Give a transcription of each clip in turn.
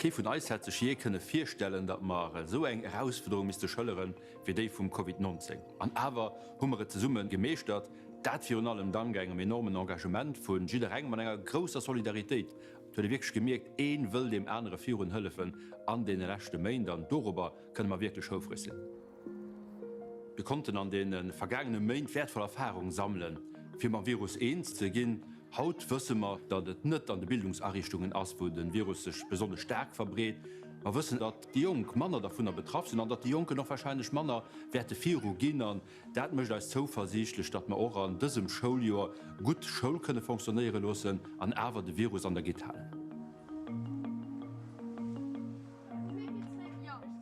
Ke vun Eis hat sech je kënne firstellen, dat mar so eng Herausforderung mis de Schëlleren fir déi vum COVID-19. An awer hummere ze Summen gemeescht, dat fir an allem Dank engem enormen Engagement vun Jider eng man enger grosser Solidaritéit. De wirklich gemerkt, een will dem andere Führen hëllefen an den rechte Main, dann darüber können wir wirklich hochfriss sinn. Wir konnten an den vergangenen Main wertvolle Erfahrung sammeln. Für man Virus 1 zu gehen, haut wissen wir, dass es nicht an den Bildungseinrichtungen ist, wo den Virus sich besonders stark verbreitet. Wir wissen, dass die jungen Männer davon betroffen sind und dass die Jungen noch wahrscheinlich Männer werden Virus gehen. Das möchte uns zuversichtlich, dass wir auch an diesem Schuljahr gut Schule können funktionieren lassen, an aber den Virus an der Gitarre.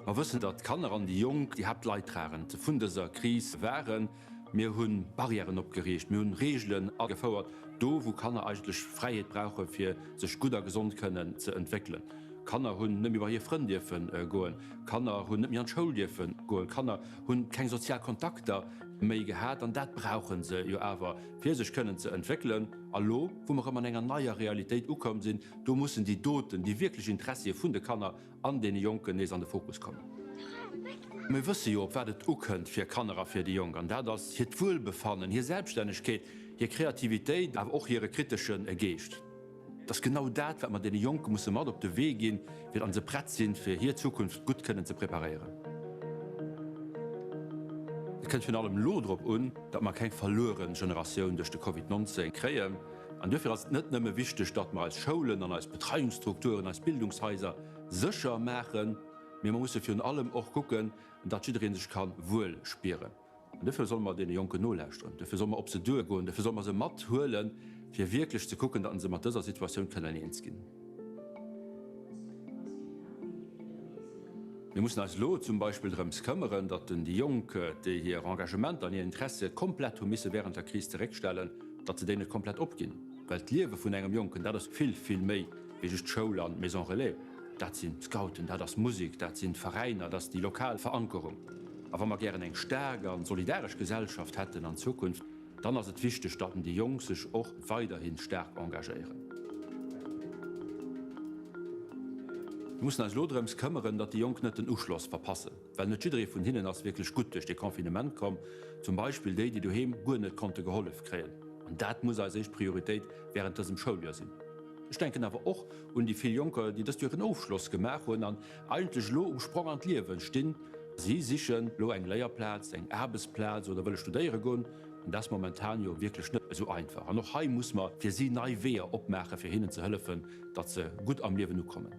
Wir wissen, dass Kinder an die Jungen, die Hauptleidtragenden von dieser Krise waren. Wir haben Barrieren abgerichtet, wir haben Regeln angefordert, da wo Kinder eigentlich Freiheit brauchen, für sich gut und gesund können zu entwickeln. Kinder haben nicht mehr über ihre Freunde dürfen gehen, Kinder haben nicht mehr an die Schule dürfen gehen, Kinder haben keine sozialen Kontakte mehr gehabt und das brauchen sie ja aber, für sich können zu entwickeln. Hallo, wo wir immer in einer neuen Realität angekommen sind, da müssen die Toten, die wirklich Interesse von den Kindern an den Jungen nicht an den Fokus kommen. Wir wissen ja, was das auch könnt für Kinder, für die Jungen. Da das hier Wohlbefinden, hier Selbstständigkeit, hier Kreativität, aber auch ihre kritischen Geist. Das ist genau das, was man den Jungen muss mal auf den Weg gehen, wird an sie bereit sind, für ihre Zukunft gut können zu präparieren. Es kommt vor allem darauf an, dass wir keine verlorene Generation durch die Covid-19 kriegen. Und dafür ist es nicht nur wichtig, dass wir als Schulen, als Betreuungsstrukturen, als Bildungshäuser sicher machen, aber man muss für allem auch gucken, dass jeder sich wohl spüren kann. Und dafür soll man den Jungen nachlauschen, dafür soll man auf sie durchgehen, dafür soll man sie mitholen, für wirklich zu gucken, dass sie mit dieser Situation gehen. Wir müssen als Lo zum Beispiel darum kümmern, dass die Jungen, die ihr Engagement und ihr Interesse komplett während der Krise zurückstellen, dass sie denen komplett abgehen. Weil das Leben von einem Jungen, das ist viel, viel mehr wie die Schule und Maison Relais. Das sind Scouten, das ist Musik, das sind Vereine, das ist die lokale Verankerung. Aber wenn wir gerne eine starke und solidarische Gesellschaft hätten in Zukunft, dann ist es wichtig, dass die Jungs sich auch weiterhin stark engagieren. Wir müssen als Lodrems kümmern, dass die Jungen nicht den Ausschluss verpassen. Weil nicht jeder von ihnen ist wirklich gut durch das Konfinement kommen. Zum Beispiel die daheim gut nicht geholfen kriegen. Und das muss als Priorität während diesem Schuljahr sein. Ich denke aber auch an die vielen Jungen, die das durch einen Aufschluss gemacht haben und eigentlich Sprung an Leben stehen. Sie sichern einen Lehrplatz, einen Arbeitsplatz oder wollen studieren gehen. Und das ist momentan ja wirklich nicht so einfach. Und noch heute muss man für sie neue Wege abmachen, für ihnen zu helfen, dass sie gut am Leben kommen.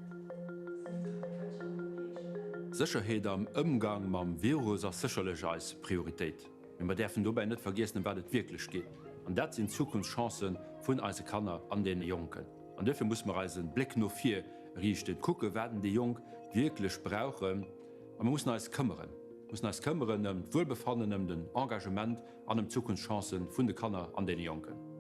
Sicherheit am Umgang mit dem Virus ist sicherlich als Priorität. Wir dürfen dabei nicht vergessen, was es wirklich geht. Und das sind Zukunftschancen von unseren Kindern an den Jungen. Und dafür muss man einen Blick nur vier richten, gucken, werden die Jungen wirklich brauchen. Und man muss uns kümmern. Wir müssen uns kümmern um Wohlbefinden, um das Engagement, an den Zukunftschancen von den Kindern an den Jungen.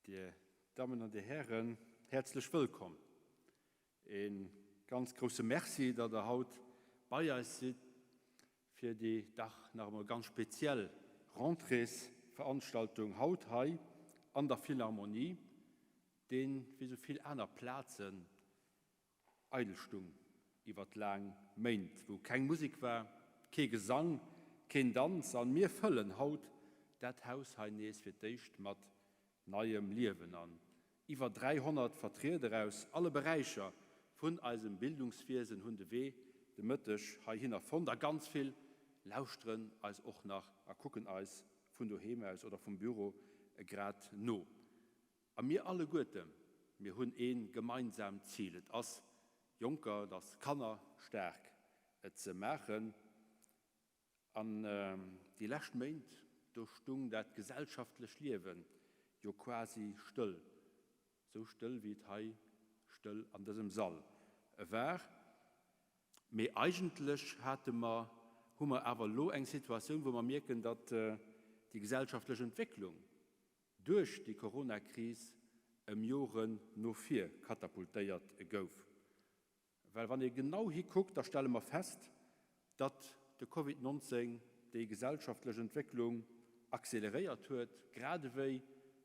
Die Damen und Herren, herzlich willkommen. Ein ganz großes Merci, dass ihr heute bei uns seid für die Tag nach einer ganz speziellen Rentrées-Veranstaltung heute hier an der Philharmonie, den wie so viele andere Plätze Eidelstung über lang meint, wo keine Musik war, kein Gesang, kein Tanz, und wir füllen heute das Haus hier für dich mit neuem Leben an. Über 300 Vertreter aus allen Bereichen von unserem Bildungswesen haben die Mütter hier von da ganz viel lauschen, als auch nach gucken als von daheim aus oder vom Büro gerade noch. Und wir alle Guten, wir haben ein gemeinsames Ziel, das Junker, das Kanner stark zu machen. An die letzten Monate durchstung das gesellschaftliche Leben ja quasi still. so still wie Hai still an diesem Saal war. Aber eigentlich haben wir aber eine Situation, wo wir merken, dass die gesellschaftliche Entwicklung durch die Corona-Krise im Jahren noch 4 katapultiert gouf. Weil wenn ihr genau hier guckt, da stellen wir fest, dass die Covid-19 die gesellschaftliche Entwicklung akzeleriert hat, gerade wie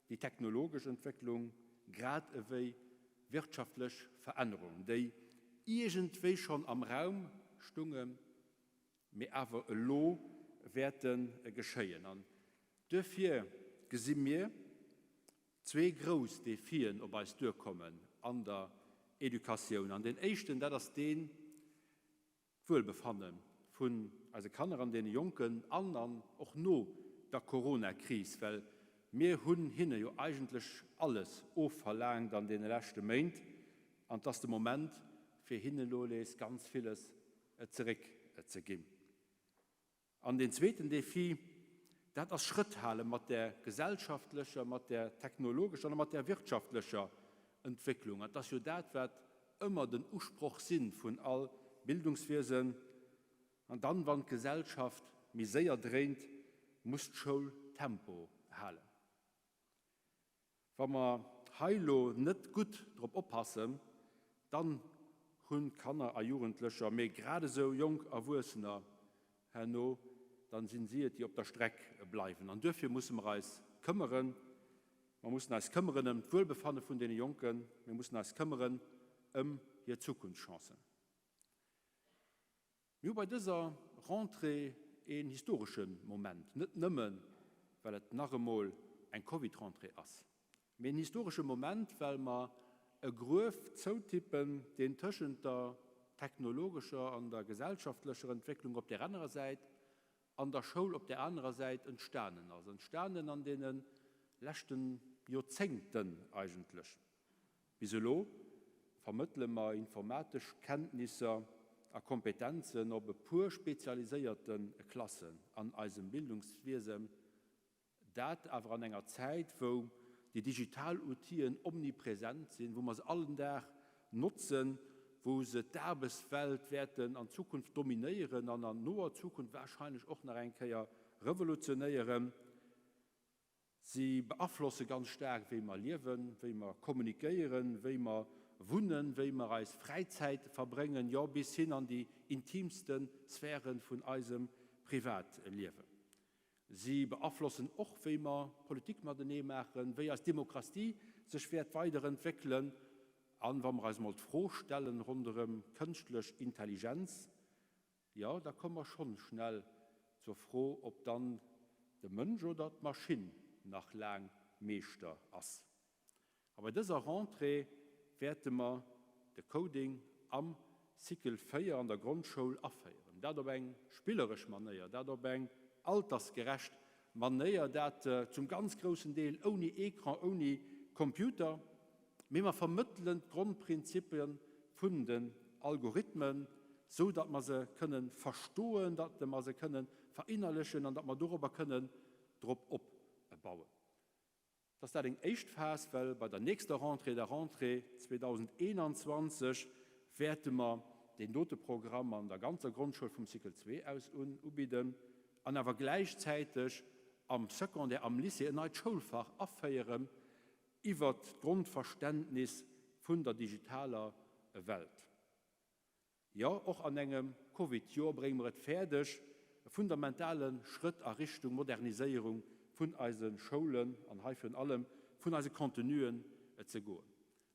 die technologische Entwicklung, gerade wie wirtschaftliche Veränderungen, die irgendwie schon am Raum stungen, mir aber lo werden geschehen. Und dafür sehen wir 2 große Defien, ob es durchkommen an der Education. An den ersten, das ist den Wohlbefinden von also Kinder an den Jungen, anderen auch nur der Corona-Krise, weil wir haben hinne ja eigentlich alles aufverlangt an den letzten Monaten und das ist der Moment für hinne ganz vieles zurückzugeben. An den zweiten Defi, das ist Schritthalten mit der gesellschaftlichen, mit der technologischen und mit der wirtschaftlichen Entwicklung. Und das ist ja das, was immer den Ursprung sind von all Bildungswesen. Und dann, wenn die Gesellschaft mich sehr dreht, muss die Schule Tempo halten. Wenn wir heilo nicht gut darauf aufpassen, dann haben Kinder und Jugendliche, aber gerade so jung Erwachsene, dann sind sie, die auf der Strecke bleiben. Und dafür müssen wir uns kümmern. Wir müssen uns kümmern um das Wohlbefinden von den Jungen. Wir müssen uns kümmern um ihre Zukunftschancen. Wir haben bei dieser Rentrée einen historischen Moment. Nicht nur, weil es nach einmal ein Covid-Rentrée ist. Aber ein historischer Moment, weil wir einen Groove zutippen, den zwischen der technologischen und der gesellschaftlichen Entwicklung auf der anderen Seite, an der Schule auf der anderen Seite entstanden. Also entstanden an den letzten Jahrzehnten eigentlich. Wieso vermitteln wir informatische Kenntnisse und Kompetenzen auf pur spezialisierten Klassen an unserem Bildungswesen. Das aber an einer Zeit, wo die Digital-Utien omnipräsent sind, wo wir es allen Tag nutzen, wo sie die Arbeitswelt werden in Zukunft dominieren und in naher Zukunft wahrscheinlich auch noch ein Jahr revolutionieren. Sie beeinflussen ganz stark, wie wir leben, wie wir kommunizieren, wie wir wohnen, wie wir als Freizeit verbringen, ja bis hin an die intimsten Sphären von unserem Privatleben. Sie beeinflussen auch, wie wir Politik machen, wie als Demokratie sich weiterentwickeln. Und wenn wir uns mal vorstellen, rund um künstliche Intelligenz, ja, da kommen wir schon schnell zur Frage, ob dann der Mensch oder die Maschine nach lang Meister ist. Aber dieser Rentrée werden wir das Coding am Cycle 4 an der Grundschule abfeiern. Das ist eine spielerische Manier, das ist eine altersgerechte Manier, das zum ganz großen Teil ohne Ekran, ohne Computer, wir vermitteln Grundprinzipien von den Algorithmen, so dass wir sie können verstehen, dass wir sie können verinnerlichen und dass wir darüber können drauf aufbauen. Das ist eine erste Phase, weil bei der nächsten Rentrée, der Rentrée 2021, werden wir den Notenprogramm an der ganzen Grundschule vom Cycle 2 aus anbieten und aber gleichzeitig am Sekundär, am Lycée ein Schulfach abfeiern über das Grundverständnis von der digitalen Welt. Ja, auch an einem Covid-Jahr bringen wir es fertig, einen fundamentalen Schritt in Richtung Modernisierung von unseren Schulen und von allem von unseren Kontinuen zu gehen.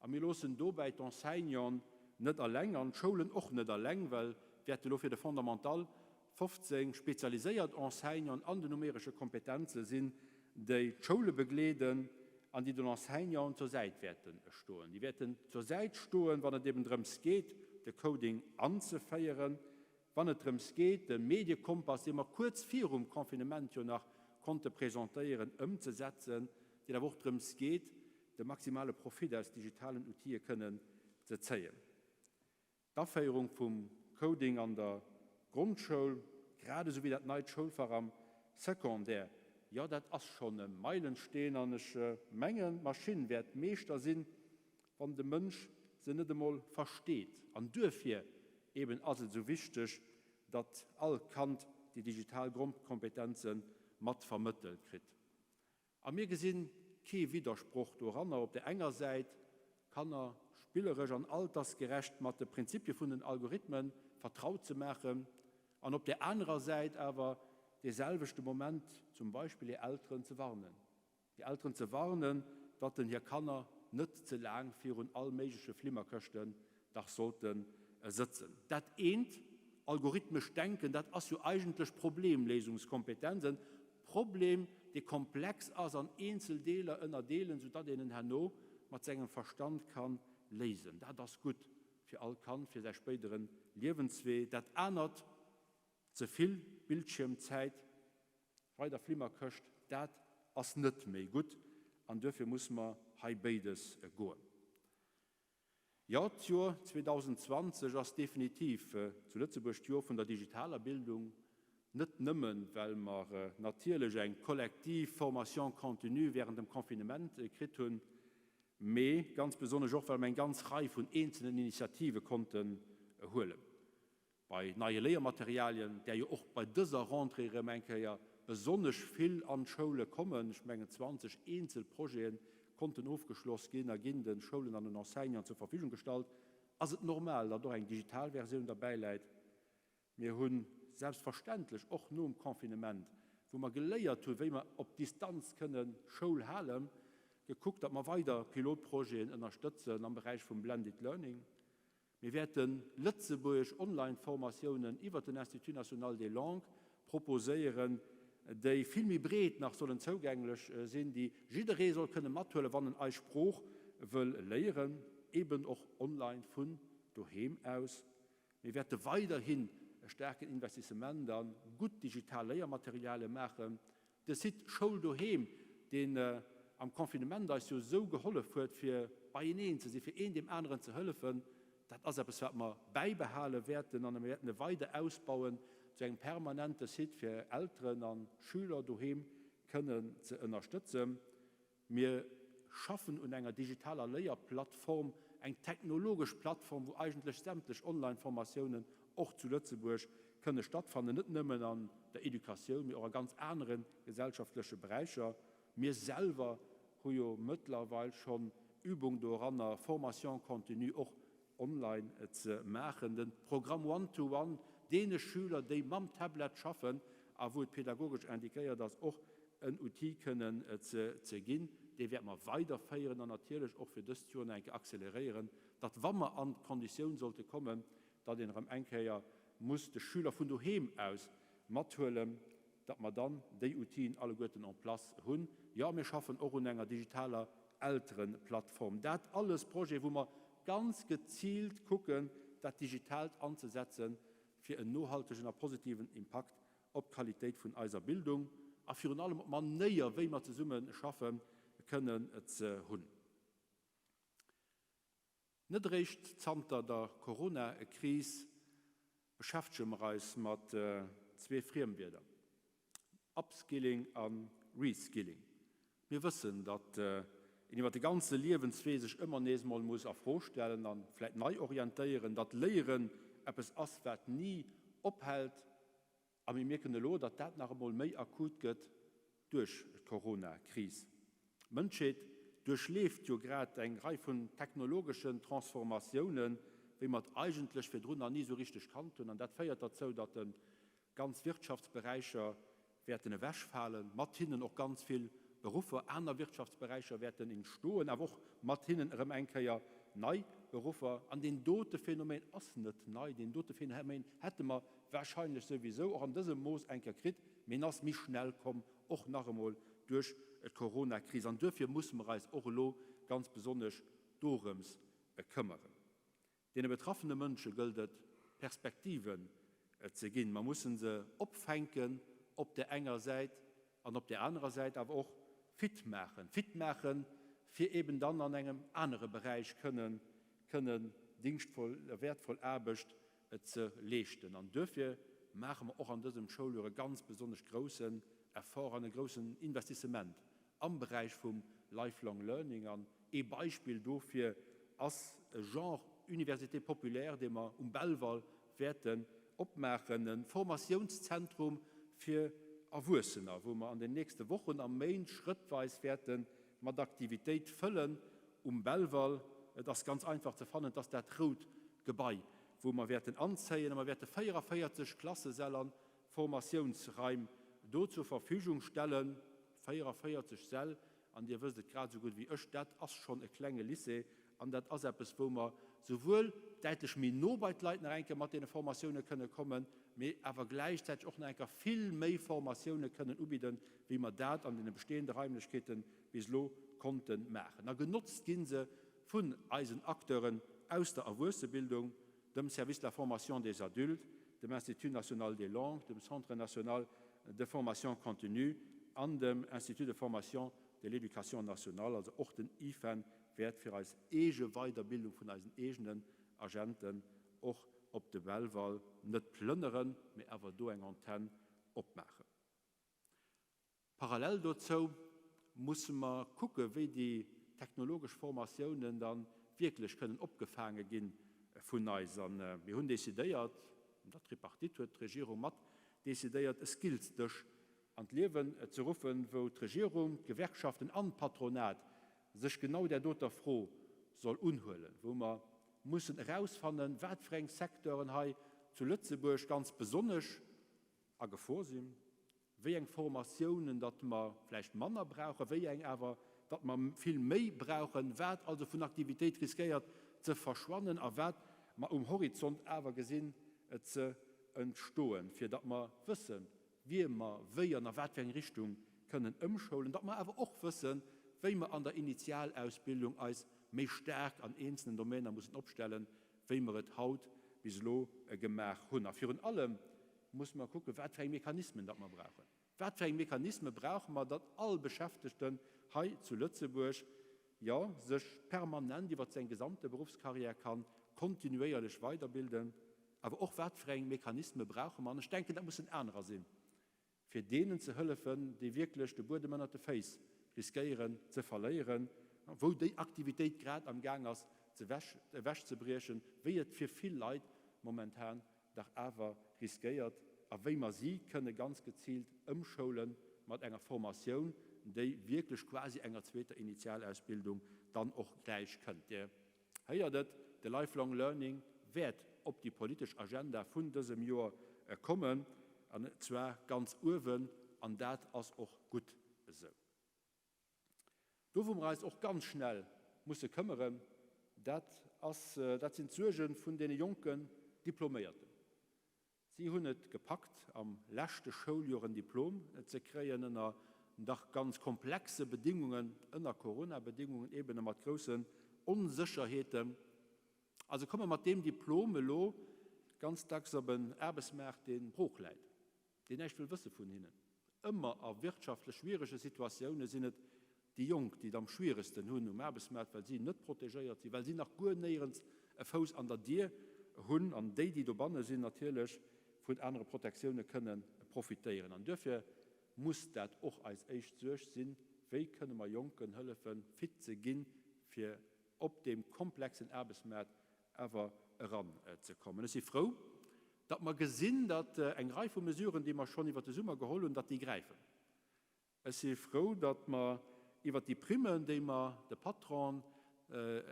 Und wir lassen dabei die Enseignants nicht allein, und die Schulen auch nicht allein, weil wir für die fundamental 15 spezialisierte Enseignants an die numerischen Kompetenzen sind, die Schule begleiten, an die den Enseignants zur Seite werden stehen. Die werden zur Seite stehen, wenn es eben darum geht, das Coding anzufeiern, wenn es darum geht, den Medienkompass, den wir kurz vor dem Konfinement ja noch konnte präsentieren, umzusetzen, die auch darum geht, den maximalen Profit aus digitalen Outils können zu ziehen. Die Abfeierung vom Coding an der Grundschule, gerade so wie das neue Schulfach am Sekundär, ja, das ist schon ein Meilenstein, an Mengen Maschinen werden Meister sind, wenn der Mensch sie nicht einmal versteht. Und dafür eben also so wichtig, dass all Kant die Digitalgrundkompetenzen mit vermittelt kriegt. Und wir gesehen kein Widerspruch daran. Auf der einen Seite kann er spielerisch und altersgerecht mit den Prinzipien von den Algorithmen vertraut zu machen. Und auf der anderen Seite aber derselbe Moment zum Beispiel die Eltern zu warnen. Die Eltern zu warnen, dass hier kann er nicht zu lang für all mögliche Flimmerkosten da sollten sitzen. Das eint algorithmisch denken, das ist ja eigentlich Problemlösungskompetenzen. Problem, die komplex ist an Einzeldelen innerdelen, sodass ihnen Hanno mit seinem Verstand kann lesen. Das ist gut für all kann, für seine späteren Lebensweg. Das ändert zu viel Bildschirmzeit, weil der Flimmerkost, das ist nicht mehr gut. Und dafür muss man beides gehen. Ja, das Jahr 2020 ist definitiv zu Lützeburg das Jahr von der digitalen Bildung nicht nimmen, weil wir natürlich eine Kollektivformation continue während dem Konfinement gekriegt haben, aber ganz besonders auch, weil wir eine ganze Reihe von einzelnen Initiativen konnten holen. Bei neuen Lehrmaterialien, der ja auch bei dieser Rentrée ja besonders viel an Schulen kommen, ich meine 20 Einzelprojekte konnten aufgeschlossen gehen, den Schulen an den Enseignern zur Verfügung gestellt. Also normal, dass da eine Digitalversion dabei liegt. Wir haben selbstverständlich auch nur im Konfinement, wo man gelernt hat, wie man auf Distanz können Schule halten, geguckt, dass wir weiter Pilotprojekte unterstützen im Bereich von Blended Learning. Wir werden Lützeburg Online-Formationen über den Institut National des Langues proposieren, die viel mehr breit nach sollen zugänglich sind, die jeder soll können materiell, wann ein Spruch will lehren, eben auch online von daheim aus. Wir werden weiterhin stärker Investitionen dann gut digitale Lehrmaterialien machen. Das sieht Schule daheim, den am Konfinement ist ja so geholfen wird, für bei ihnen zu sein, für einen dem anderen zu helfen. Das ist etwas, was wir beibehalten werden und wir werden weiter ausbauen, zu einem permanenten Sit für Eltern und Schüler daheim können zu unterstützen. Wir schaffen in einer digitalen Lehrplattform eine technologische Plattform, wo eigentlich sämtliche Online-Formationen auch zu Lützeburg können stattfinden, nicht nur an der Education, sondern auch in ganz anderen gesellschaftlichen Bereichen. Wir selber haben ja mittlerweile schon Übungen daran, Formation continue auch online zu machen. Das Programm One-to-One, den Schüler, die mit dem Tablet schaffen, wo pädagogisch indikiert, dass auch ein UT können zu gehen, die werden wir weiterfeiern und natürlich auch für das Jahr akzelerieren, dass wenn man an Konditionen sollte kommen, dass in einem Einkehr muss der Schüler von daheim aus mitholen, dass man dann die UT in alle Guten en Platz haben. Ja, wir schaffen auch in einer digitalen älteren Plattform. Das alles Projekt, wo wir ganz gezielt gucken, das digital anzusetzen für einen nachhaltigen und positiven Impact auf die Qualität von unserer Bildung. Und vor allem, ob man näher, wie wir zusammen schaffen können, zu haben. Nicht recht Zter der Corona-Krise beschäftigen wir uns mit zwei Fremdwörtern: Upskilling und Reskilling. Wir wissen, dass über die ganze Lebensweise sich immer nächstes Mal muss vorstellen und vielleicht neu orientieren, dass Lehren etwas ist, was nie abhält. Aber wir merken auch, dass das noch einmal mehr akut geht durch die Corona-Krise. Die Menschheit durchlebt ja gerade eine Reihe von technologischen Transformationen, wie man eigentlich für drunter nie so richtig kannte. Und das führt dazu, dass dann ganz Wirtschaftsbereiche werden wegfallen, mit ihnen auch ganz viele Berufe, andere Wirtschaftsbereiche werden entstehen, aber auch mit ihnen ja neue Berufe. An den Dote-Phänomen ist nicht neu. Den Dote-Phänomen hätte man wahrscheinlich sowieso auch an diesem Moos gekriegt, wenn das mich schnell kommt, auch noch einmal durch die Corona-Krise. Und dafür muss man uns auch ganz besonders darum kümmern. Den betroffenen Menschen gilt es, Perspektiven zu gehen. Man muss sie abfangen, auf der einen Seite und auf der anderen Seite aber auch fit machen, für eben dann an einem anderen Bereich können dienstvoll, wertvoll Arbeit zu leisten. Und dafür machen wir auch an diesem Schuljahr ganz besonders großen erfahrenen großen Investiment am Bereich vom Lifelong Learning an. Ein Beispiel dafür als Genre Université populär, den wir Belval werden opmachen, ein Formationszentrum für Erwursener, wo wir an den nächsten Wochen am Main schrittweise werden mit Aktivität füllen, Belval, das ganz einfach zu finden, dass der Traut Gebäi, wo man werden anzeigen, man werden 44 Klassensälen Formationsräume dort zur Verfügung stellen, 44 Säle, an der wisst gerade so gut wie ich, das ist schon ein kleines Lycée, und das ist etwas, wo man sowohl deutlich mehr Nobelleuten mit den Informationen können kommen, aber gleichzeitig auch noch viel mehr Informationen können anbieten, wie man das an den bestehenden Räumlichkeiten bislang konnten machen. Na, genutzt gehen sie von Akteuren aus der Erwursenbildung, dem Service de la Formation des Adultes, dem Institut National des Langues, dem Centre National de Formation Continue, an dem Institut de Formation de l'Éducation nationale, also auch den IFAN, wird für als ege Weiterbildung von unseren eigenen Agenten auch auf der Belval nicht plündern, aber durch eine Antenne abmachen. Parallel dazu muss man gucken, wie die technologischen Formationen dann wirklich können abgefangen gehen von uns. Wir haben dezidiert, und das Tripartit hat die Regierung mit, dezidiert, es gilt durch an Leben zu rufen, wo die Regierung, Gewerkschaften und Patronat sich genau der dort froh soll unholen, wo man müssen herausfinden, was für Sektoren zu Lützeburg ganz besonders vorsehen, wie Informationen, dass man vielleicht Männer brauchen, wie aber, dass man viel mehr brauchen, was also von Aktivität riskiert zu verschwinden, aber was man Horizont aber gesehen zu entstehen, für dass man wissen, wie man, wie in welcher Richtung können umschulen, dass man aber auch wissen, wie man an der Initialausbildung als mehr stark an einzelnen Domänen muss abstellen, wie man es haut bislang gemacht hat. Für allem muss man gucken, was für Mechanismen das man brauchen. Was für Mechanismen brauchen wir, dass alle Beschäftigten hier zu Lützeburg ja, sich permanent über seine gesamte Berufskarriere kann kontinuierlich weiterbilden, aber auch was für Mechanismen brauchen wir. Und ich denke, das muss ein anderer sein. Für denen zu helfen, die wirklich die Boden auf den Face riskieren zu verlieren, wo die Aktivität gerade am Gang ist, wäsch zu brechen, wie es für viele Leute momentan doch aber riskiert, aber wie man sie können ganz gezielt umschulen mit einer Formation, die wirklich quasi einer zweiten Initialausbildung dann auch gleich kennt. Der Lifelong Learning wird auf die politische Agenda von diesem Jahr kommen, und zwar ganz oben, und das ist auch gut so. Da, wo wir uns auch ganz schnell müssen kümmern, das sind Sorgen von den jungen Diplomierten. Sie haben es gepackt, am letzten Schuljahr ein Diplom zu kriegen, in nach ganz komplexe Bedingungen, in der Corona-Bedingungen, eben mit großen Unsicherheiten. Also kommen wir mit dem Diplom ganz tags auf den Arbeitsmarkt den Bruch leid, den ich will wissen von Ihnen. Immer auf wirtschaftlich schwierige Situationen sind es die Jungen, die am schwierigsten haben im Arbeitsmarkt, weil sie nicht protegiert sind, weil sie nach gut nirgends einen Fuß an der Tür haben, an die da bannen sind, natürlich von anderen Protektionen können profitieren. Und dafür muss das auch als echt sein, wie können wir Jungen helfen, fit zu gehen, für auf dem komplexen Arbeitsmarkt aber heranzukommen. Ich bin froh, dass wir gesehen haben, dass eine Reihe von Mesuren, die wir schon über den Sommer geholt haben, dass die greifen. Ich bin froh, dass wir über die Primen, die wir den Patron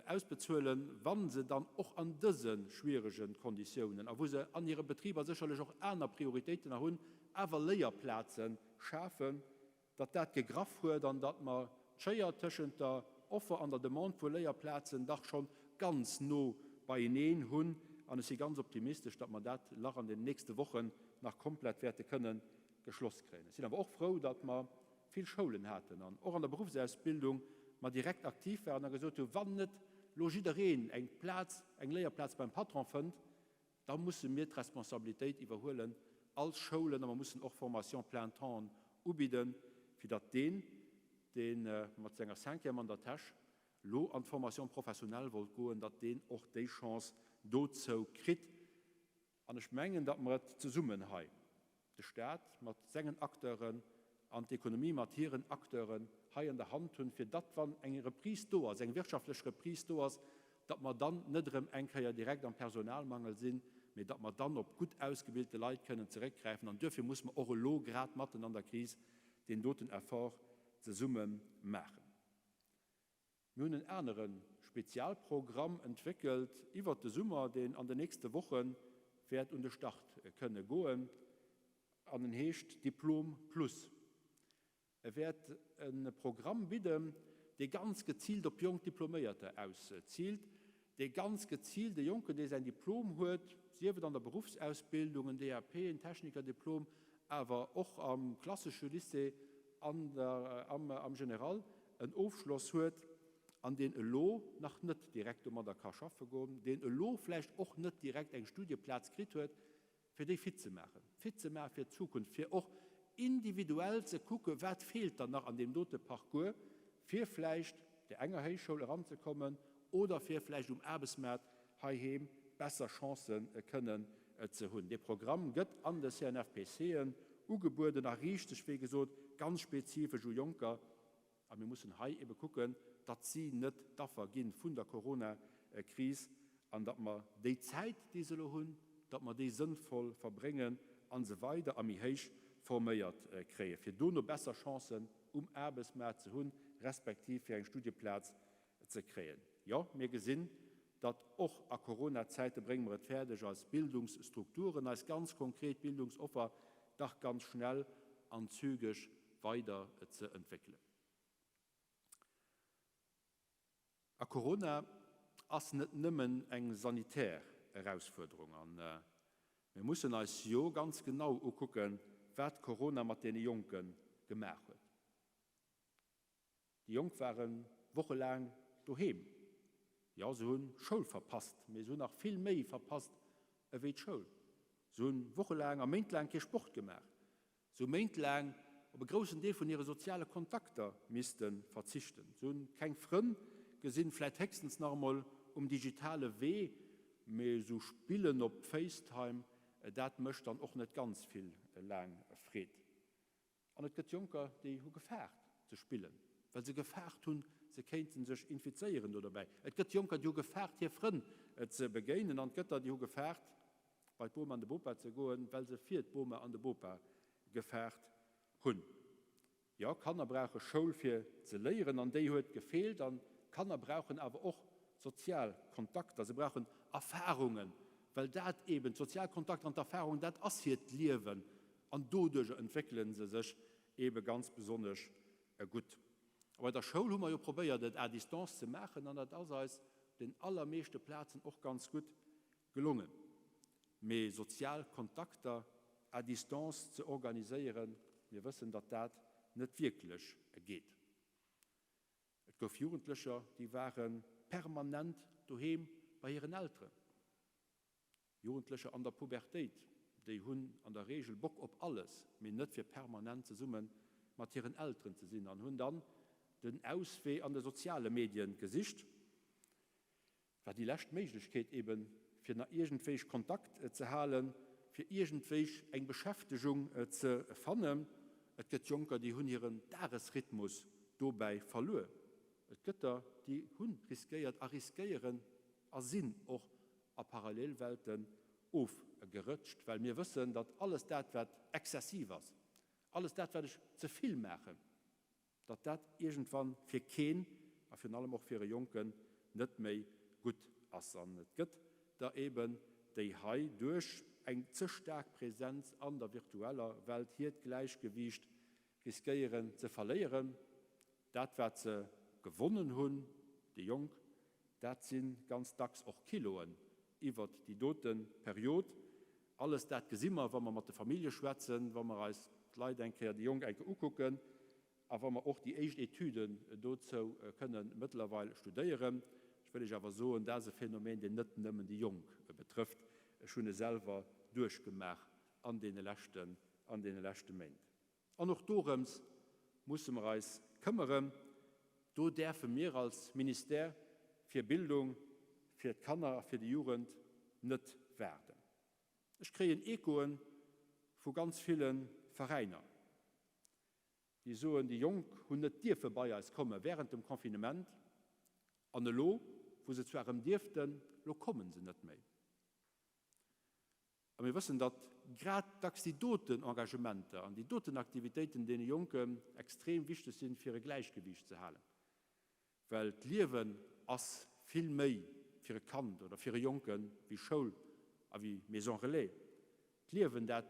ausbezahlen, wann sie dann auch an diesen schwierigen Konditionen, wo sie an ihren Betrieben sicherlich auch andere Prioritäten haben, aber Lehrplätze schaffen, dass das gegrafft wird, und dass man zwischen der Offer an der Demand für Lehrplätze doch schon ganz nah bei ihnen haben. Und ich bin ganz optimistisch, dass wir das in den nächsten Wochen nach komplett werden können, geschlossen kriegen. Ich bin aber auch froh, dass wir viele Schulen hatten. Und auch an der Berufsausbildung wir direkt aktiv werden und gesagt, wenn nicht Logiderin einen Lehrplatz beim Patron findet, dann müssen wir die Responsabilität überholen als Schulen, aber wir müssen auch Formationsplan anbieten, für das den mit seiner 5 Jahren an der Tasche an Formation professionell will gehen, dass den auch die Chance dazu kriegt. Und ich meine, dass wir es zusammen haben. Der Staat mit seinen Akteuren und die Ökonomie mit ihren Akteuren in der Hand tun, für das, wenn eine Reprise da ist, eine wirtschaftliche Reprise da ist, dass wir dann nicht ja direkt am Personalmangel sind, aber dass wir dann auf gut ausgebildete Leute können zurückgreifen. Und dafür muss man auch gerade mitten an der Krise den doten Erfolg zusammen machen. Wir haben einen anderen Spezialprogramm entwickelt über den Sommer, den an den nächsten Wochen wird unter Start können gehen, an den heißt Diplom Plus. Wird ein Programm bieten, der ganz gezielt auf junge Diplomierte auszielt, der ganz gezielt der Junge, der sein Diplom hat, sie wird an der Berufsausbildung, ein DAP, ein Technikerdiplom, aber auch am klassischen Lycée am General einen Aufschluss hat, an den Elo noch nicht direkt der Arbeiten gehen, den Elo vielleicht auch nicht direkt einen Studienplatz gekriegt hat, für die fit zu machen für die Zukunft, für auch individuell zu gucken, was fehlt dann noch an dem Notenparcours, für vielleicht der enger Hochschule heranzukommen oder für vielleicht Arbeitsmarkt heim besser Chancen können zu haben. Das Programm geht an das CNFPC angeboten, nach richtig, wie gesagt, ganz spezifisch für Junker. Aber wir müssen hier eben gucken, dass sie nicht davon gehen von der Corona-Krise und dass wir die Zeit, die sie haben, dass wir die sinnvoll verbringen und so weiter an mich heisch formiert kriegen. Für da noch bessere Chancen, Arbeitsmarkt zu haben, respektive für einen Studienplatz zu kriegen. Ja, wir gesehen, dass auch an Corona-Zeiten bringen wir es fertig als Bildungsstrukturen, als ganz konkret Bildungsopfer, doch ganz schnell und zügig weiter zu entwickeln. A Corona ist nicht nur eine sanitäre Herausforderung. Wir müssen uns ja ganz genau angucken, was Corona mit den Jungen gemacht hat. Die Jungen waren wochenlang daheim. Ja, sie haben Schule verpasst. Wir haben noch viel mehr verpasst als die Schule. Sie haben wochenlang, am Montag lang keinen Sport gemacht. Sie haben Montag auf einen großen Teil von ihren sozialen Kontakten müssten verzichten. Sie haben keine Freunde gesehen, vielleicht höchstens noch mal digitale Wege, aber so spielen auf FaceTime, das möchte dann auch nicht ganz viel lang Fried. Und es gibt Junker, die haben gefährdet zu spielen, weil sie gefährdet haben, sie könnten sich infizieren dabei. Es gibt Junker, die haben gefährdet, hier Freunde zu begegnen, und es gibt die haben gefährdet, bei Boma an der Bopa zu gehen, weil sie für die Boma an der Bopa gefährdet haben. Ja, Kinder brauchen Schule für zu lehren, und die hat gefehlt, und Kinder brauchen aber auch Sozialkontakte, sie brauchen Erfahrungen, weil das eben Sozialkontakt und Erfahrung, das ist hier das Leben, und dadurch entwickeln sie sich eben ganz besonders gut. Aber in der Schule haben wir ja probiert, das à Distanz zu machen, und das ist uns den allermeisten Plätzen auch ganz gut gelungen. Mehr Sozialkontakte à Distanz zu organisieren, wir wissen, dass das nicht wirklich geht. Es gab Jugendliche, die waren permanent daheim bei ihren Eltern. Jugendliche an der Pubertät, die haben an der Regel Bock auf alles, aber nicht für permanent zusammen mit ihren Eltern zu sein. Und haben dann den Ausweg an den sozialen Medien gesicht, war die letzte Möglichkeit eben, für irgendwie Kontakt zu halten, für irgendwie eine Beschäftigung zu finden. Es gibt Junker, die haben ihren Tagesrhythmus dabei verloren. Es gibt da, die riskieren, sind auch an Parallelwelten aufgerutscht, weil wir wissen, dass alles das, was exzessiv ist, alles das, was ich zu viel mache, dass das irgendwann für keinen, aber vor allem auch für die Jungen, nicht mehr gut ist. Und es gibt da eben die durch eine zu starke Präsenz an der virtuellen Welt hier das Gleichgewicht riskieren zu verlieren. Das, was sie gewonnen haben, die Jungen, das sind ganz tags auch Kiloen über die Periode. Alles das sehen wir, wenn wir mit der Familie schwätzen, wenn wir als Leute die Jungen angucken, aber wenn wir auch die ersten Etüden dazu können mittlerweile studieren. Ich will aber so, und das ist ein Phänomen, das nicht nur die Jungen betrifft, schon selber durchgemacht an den letzten Monaten. Und auch darum müssen wir uns kümmern. Da dürfen wir als Minister für Bildung, für die Kinder, für die Jugend nicht werden. Ich kriege ein Echo von ganz vielen Vereinen. Die sagen, die Jungen haben nicht bei uns kommen während dem Konfinement. An der Lo, wo sie zu ihrem dürften, lo kommen sie nicht mehr. Aber wir wissen, dass gerade die Dotenengagementen und die Dotenaktivitäten den Jungen extrem wichtig sind, für ihr Gleichgewicht zu halten. Weil das Leben ist viel mehr für ein Kind oder für einen Jungen wie Schule und wie Maison Relais. Das Leben, das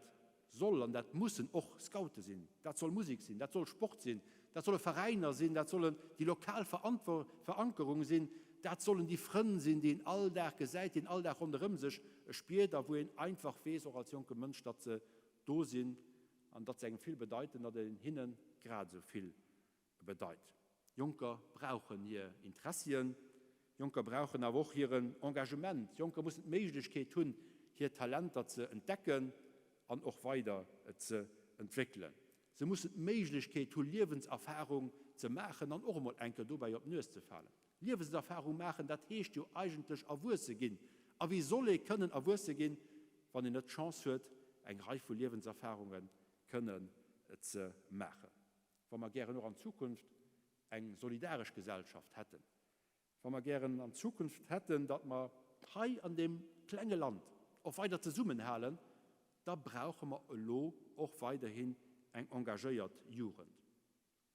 soll und das müssen auch Scouten sein. Das soll Musik sein, das soll Sport sein, das sollen Vereine sein, das sollen die Lokalverankerungen sein, das sollen die Freunde sein, die in all der gesagt, die in all der rundherum sich spielt, wo ihn einfach weiß, auch als junger Mensch, dass sie da sind und dass sie viel bedeuten, dass ihnen hinnen gerade so viel bedeutet. Junker brauchen hier Interessen, Junker brauchen auch hier ein Engagement. Junker müssen die Möglichkeit tun, hier Talente zu entdecken und auch weiter zu entwickeln. Sie müssen die Möglichkeit tun, Lebenserfahrung zu machen und auch mal einmal dabei auf die Nüsse zu fallen. Lebenserfahrung machen, das heißt ja eigentlich auf Wurzel gehen. Aber wie soll ich können auf Wurzel gehen, wenn ich nicht die Chance hat, eine Reihe von Lebenserfahrungen können zu machen? Wenn wir gerne noch in Zukunft eine solidarische Gesellschaft hätten. Wenn wir gerne in Zukunft hätten, dass wir hier an dem kleinen Land auch weiter zusammenhalten, da brauchen wir auch weiterhin eine engagierte Jugend.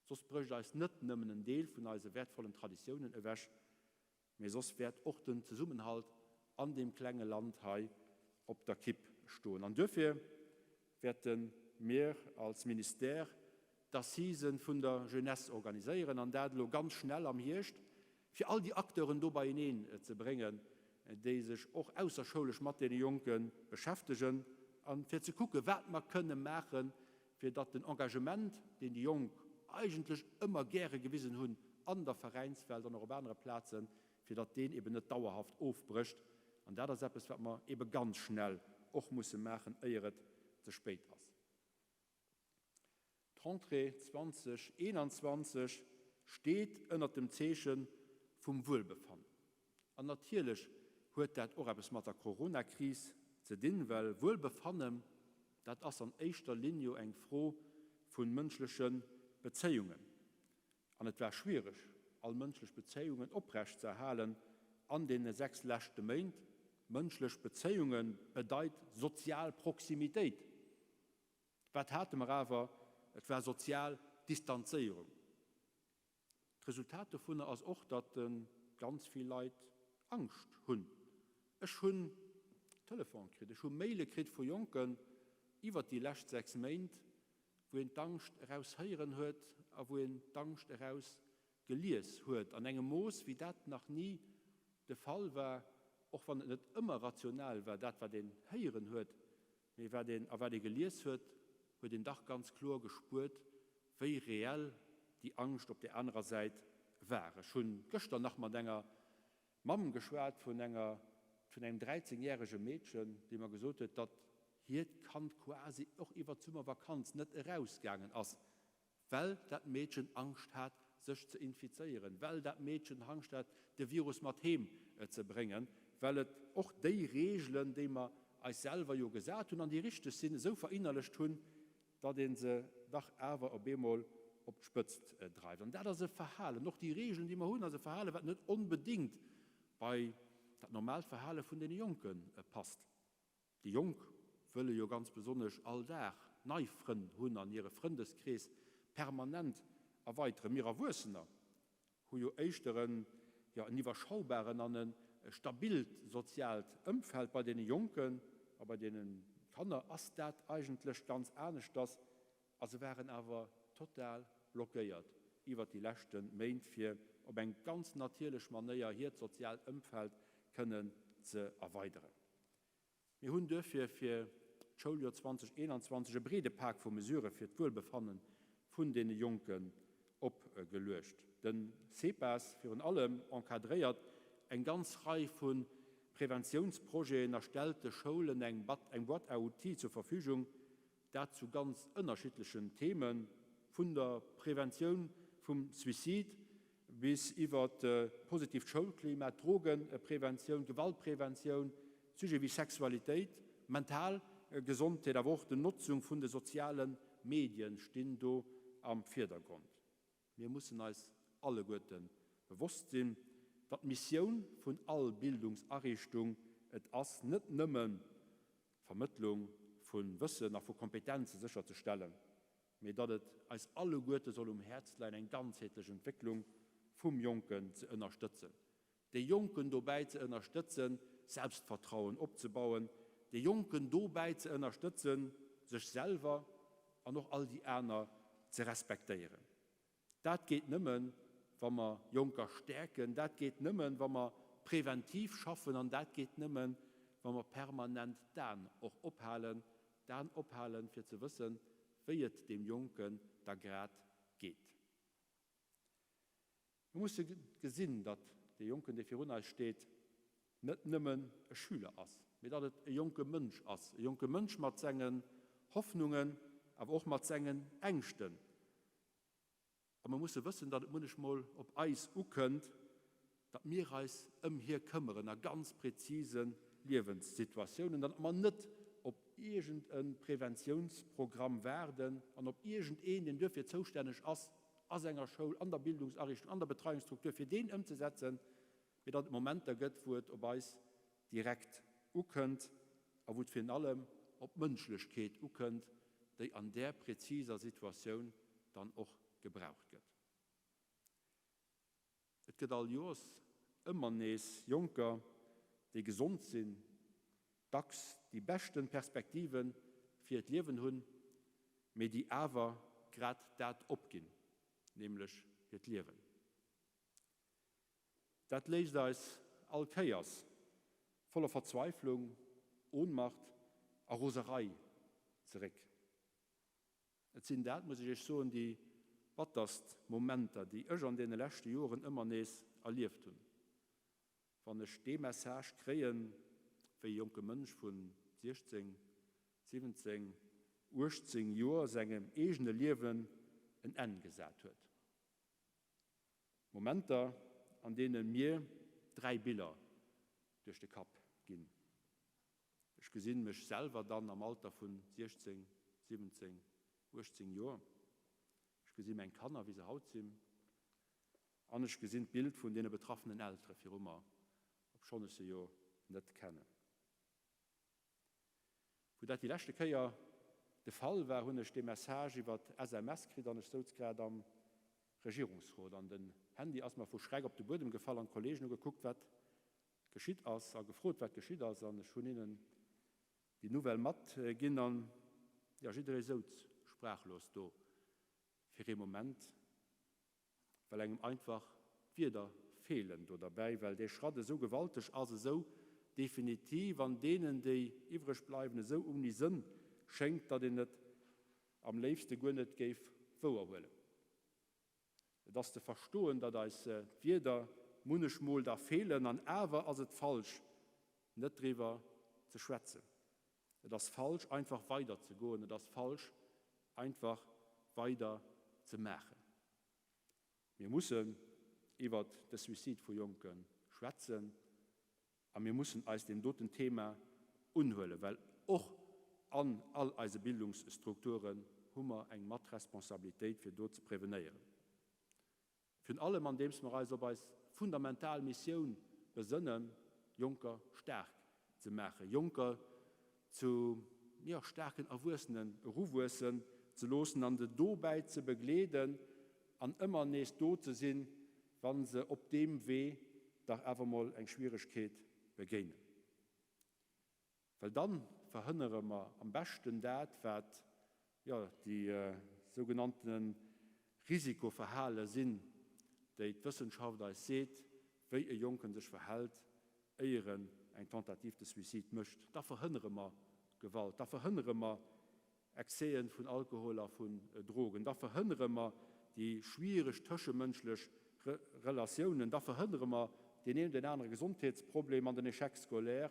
Sonst bräuchte es nicht nur einen Teil von unseren wertvollen Traditionen weg, aber sonst wird auch der Zusammenhalt an dem kleinen Land hier auf der Kippe stehen. Und dafür werden wir als Minister das Season von der Jeunesse organisieren und das ganz schnell am Hirsch für all die Akteure dabei hinein zu bringen, die sich auch außerschulisch mit den Jungen beschäftigen und für zu gucken, was wir können machen, für das den Engagement, den die Jungen eigentlich immer gerne gewesen haben, an der Vereinswelt und auf anderen Plätzen, für das den eben nicht dauerhaft aufbricht. Und das ist etwas, was wir eben ganz schnell auch müssen machen, ehe es zu spät ist. Die Rentrée 2021 steht unter dem Zeichen vom Wohlbefinden. Und natürlich hat das auch etwas mit der Corona-Krise zu tun, weil Wohlbefinden, das ist in erster Linie eine Frage von menschlichen Beziehungen. Und es war schwierig, alle menschlichen Beziehungen aufrechtzuerhalten an den 6 letzten Monaten. Menschliche Beziehungen bedeutet Sozialproximität. Was hatten wir aber? Es war Sozialdistanzierung. Das Resultat davon ist auch, dass ganz viele Leute Angst haben. Ich habe Telefon gekriegt, ich habe Mail gekriegt von Jungen über die letzten 6 Monate, wo ihn die Angst heraushören hat, wo ihn die Angst herausgelesen hat. An einem Maß, wie das noch nie der Fall war, auch wenn es nicht immer rational war, das, was den hören hat, aber den gelesen hat, hat den Dach ganz klar gespürt, wie real die Angst auf der anderen Seite war. Schon gestern noch mal einer Mama geschwärzt von einem 13-jährigen Mädchen, die mir gesagt hat, dass hier kann quasi auch über Zimmervakanz nicht rausgegangen ist, weil das Mädchen Angst hat, sich zu infizieren, weil das Mädchen Angst hat, den Virus mit heim zu bringen, weil es auch die Regeln, die wir uns selber ja gesagt haben, an die richtigen sind, so verinnerlicht haben, dass sie doch aber auf einmal auf die Spitze treiben. Und das ist ein Verhalten. Noch die Regeln, die wir haben, also Verhalten, was nicht unbedingt bei das normale Verhalten von den Jungen passt. Die Jungen wollen ja ganz besonders alltag neue Freunde haben an ihren Freundeskreis permanent erweitern. Wir Erwachsene haben ja echt einen überschaubaren, einen stabilen sozialen Umfeld bei den Jungen, aber bei den Kindern ist das eigentlich ganz anders. Also wären aber total blockiert über die letzten Monate für auf eine ganz natürliche Manier hier das soziale Umfeld können zu erweitern. Wir haben dafür für das Schuljahr 2021 einen breiten Pack von Mesuren für das Wohlbefinden von den Jungen abgelöst. Denn CEPAS für allem enkadriert eine ganze Reihe von Präventionsprojekten, erstellte Schulen, ein Wort AUT zur Verfügung, dazu ganz unterschiedlichen Themen, von der Prävention vom Suizid bis über positiv Schulklima, Drogenprävention, Gewaltprävention, Psyche wie Sexualität, mental Gesundheit, aber auch die Nutzung von den sozialen Medien stehen da am Vordergrund. Wir müssen uns alle Guten bewusst sein, dat Mission vun all Bildungseinrichtungen et ass net nëmmen Vermittlung vun Wissen nach vu Kompetenzen sicherzustellen, mir dat et als alle Gute soll Herzlein eng ganzheitliche Entwicklung vum Jungen zu unterstützen. Die Jungen dabei zu unterstützen, Selbstvertrauen aufzubauen, die Jungen dabei zu unterstützen, sich selber und noch all die anderen zu respektieren. Das geht nimmen, wenn wir Junker stärken, das geht nimmen, wenn wir präventiv schaffen, und das geht nimmen, wenn wir permanent dann auch abhalten, für zu wissen, wie es dem Jungen da gerade geht. Man muss gesehen, dass der Junge, der für uns steht, nicht nur ein Schüler ist, sondern ein junger Mensch ist. Ein junger Mensch mit seinen Hoffnungen, aber auch mit seinen Ängsten. Und man muss wissen, dass man nicht mal auf Eis könnt, dass wir uns hier kümmern, in einer ganz präzisen Lebenssituation, dass man nicht auf irgendein Präventionsprogramm werden und ob irgendein, den dafür zuständig ist, an einer Schule, an der Bildungseinrichtung, an der Betreuungsstruktur, für den umzusetzen, wie das im Moment der Gott wird, ob es direkt könnt, aber wo vor allem ob Menschlichkeit könnt, die an der präziser Situation dann auch gebraucht wird. Es gibt all Jahres immer nächst Junker, die gesund sind, dacks die besten Perspektiven für das Leben haben, mit die aber gerade das abgehen, nämlich das Leben. Das lässt uns all Chaos, voller Verzweiflung, Ohnmacht, Roserei zurück. Es sind das, muss ich sagen, die bittersten Momente, die ich in den letzten Jahren immer nächst erlebt habe. Wenn ich die Message kriege, für junge Menschen von 16, 17, 18 Jahren seinem eigenen Leben ein Ende gesetzt hat. Momente, an denen mir 3 Bilder durch den Kopf gehen. Ich gesehen mich selber dann am Alter von 16, 17, 18 Jahren. Ich gesehen meine Kinder, wie sie heute sind. Und ich gesehen ein Bild von den betroffenen Eltern, für immer, ob schon ich sie ja nicht kenne. Wo das die letzte Kehr der Fall war, habe ich die Message über die SMS gekriegt, und ich so gerade am Regierungsrat an den Handy erstmal vor Schreck auf den Boden gefallen, an Kollegen geguckt, was geschieht ist, gefragt, was geschieht ist, und ich habe ihnen die Nouvelle mitgegeben, und ja, ich bin so sprachlos da für den Moment, weil einem einfach wieder fehlen dabei, weil der Schritt so gewaltig, also so definitiv an denen, die übrig bleiben, so die Sinn schenkt, dass ich nicht am liebsten gar nicht vorholen. Das zu verstehen, dass es wieder manchmal da fehlen, an aber als es falsch, nicht darüber zu schwätzen. Das ist falsch, einfach weiterzugehen, das ist falsch, einfach weiter zu machen. Wir müssen über den Suizid von Jungen schwätzen, aber wir müssen aus dem dritten Thema unhöhlen, weil auch an all unsere Bildungsstrukturen haben wir eine Matresponsabilität für dort zu prävenieren. Für allem, an dem wir also bei fundamentaler Mission besinnen, Junker stark zu machen, Junker zu starken Erwachsenen Rufwürsten zu losen, an der dabei zu begleiten, an immer nächst dort zu sein, wenn sie auf dem Weg doch einfach mal eine Schwierigkeit begegnen. Weil dann verhindern wir am besten das, was die sogenannten Risikoverhalten sind, die Wissenschaft uns sieht, wie ein Junge sich verhält, ehe er ein Tentativ des Suizid möchte. Da verhindern wir Gewalt, da verhindern wir Exzehen von Alkohol und von Drogen, da verhindern wir die schwierig zwischenmenschlichen Relationen, da verhindern wir den anderen Gesundheitsprobleme an den Echec scolaire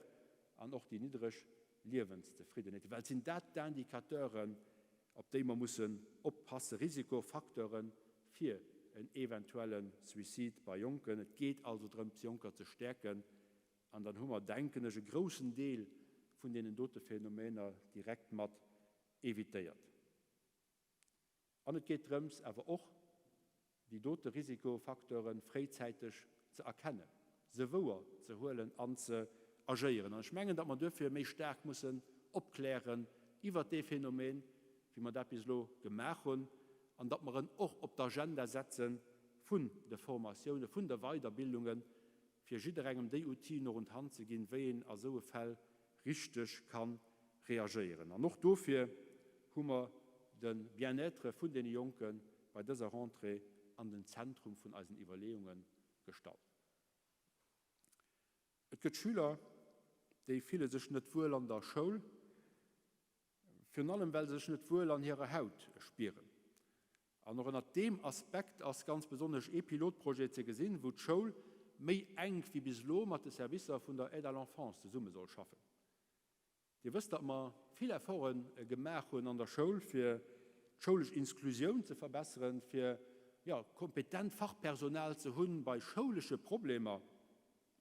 und auch die niedrige Lebenszufriedenheit. Weil sind das die Indikatoren, auf die wir müssen aufpassen, Risikofaktoren für einen eventuellen Suizid bei Jungen. Es geht also darum, die Jungen zu stärken. Und dann haben wir, denken, einen großen Teil von den toten Phänomenen direkt mit evitiert. Und es geht darum, aber auch die toten Risikofaktoren frühzeitig zu erkennen. se woer ze holen an ze agieren. Und ich meine, dass man dafür mehr stark müssen abklären über das Phänomen, wie man das bislang gemacht haben, und dass wir ihn auch auf die Agenda setzen von der Formation, von der Weiterbildungen, für jeden DUT noch in die Hand zu gehen, wen in so einem Fall richtig kann reagieren. Und noch dafür haben wir den Bien-être von den Jungen bei dieser Rentrée an den Zentrum von unseren Überlegungen gestellt. Es gibt Schüler, die fühlen sich nicht wohl an der Schule, vor allem, weil sie sich nicht wohl an ihrer Haut spüren. Und noch unter dem Aspekt als ganz besonders Pilotprojekte gesehen, wo die Schule mehr eng wie bislang mit den Services von der Aide à l'Enfance zusammen soll schaffen. Ihr wisst, dass wir viele Erfahrungen gemacht haben an der Schule, für die schulische Inklusion zu verbessern, für kompetent Fachpersonal zu haben bei schulischen Problemen,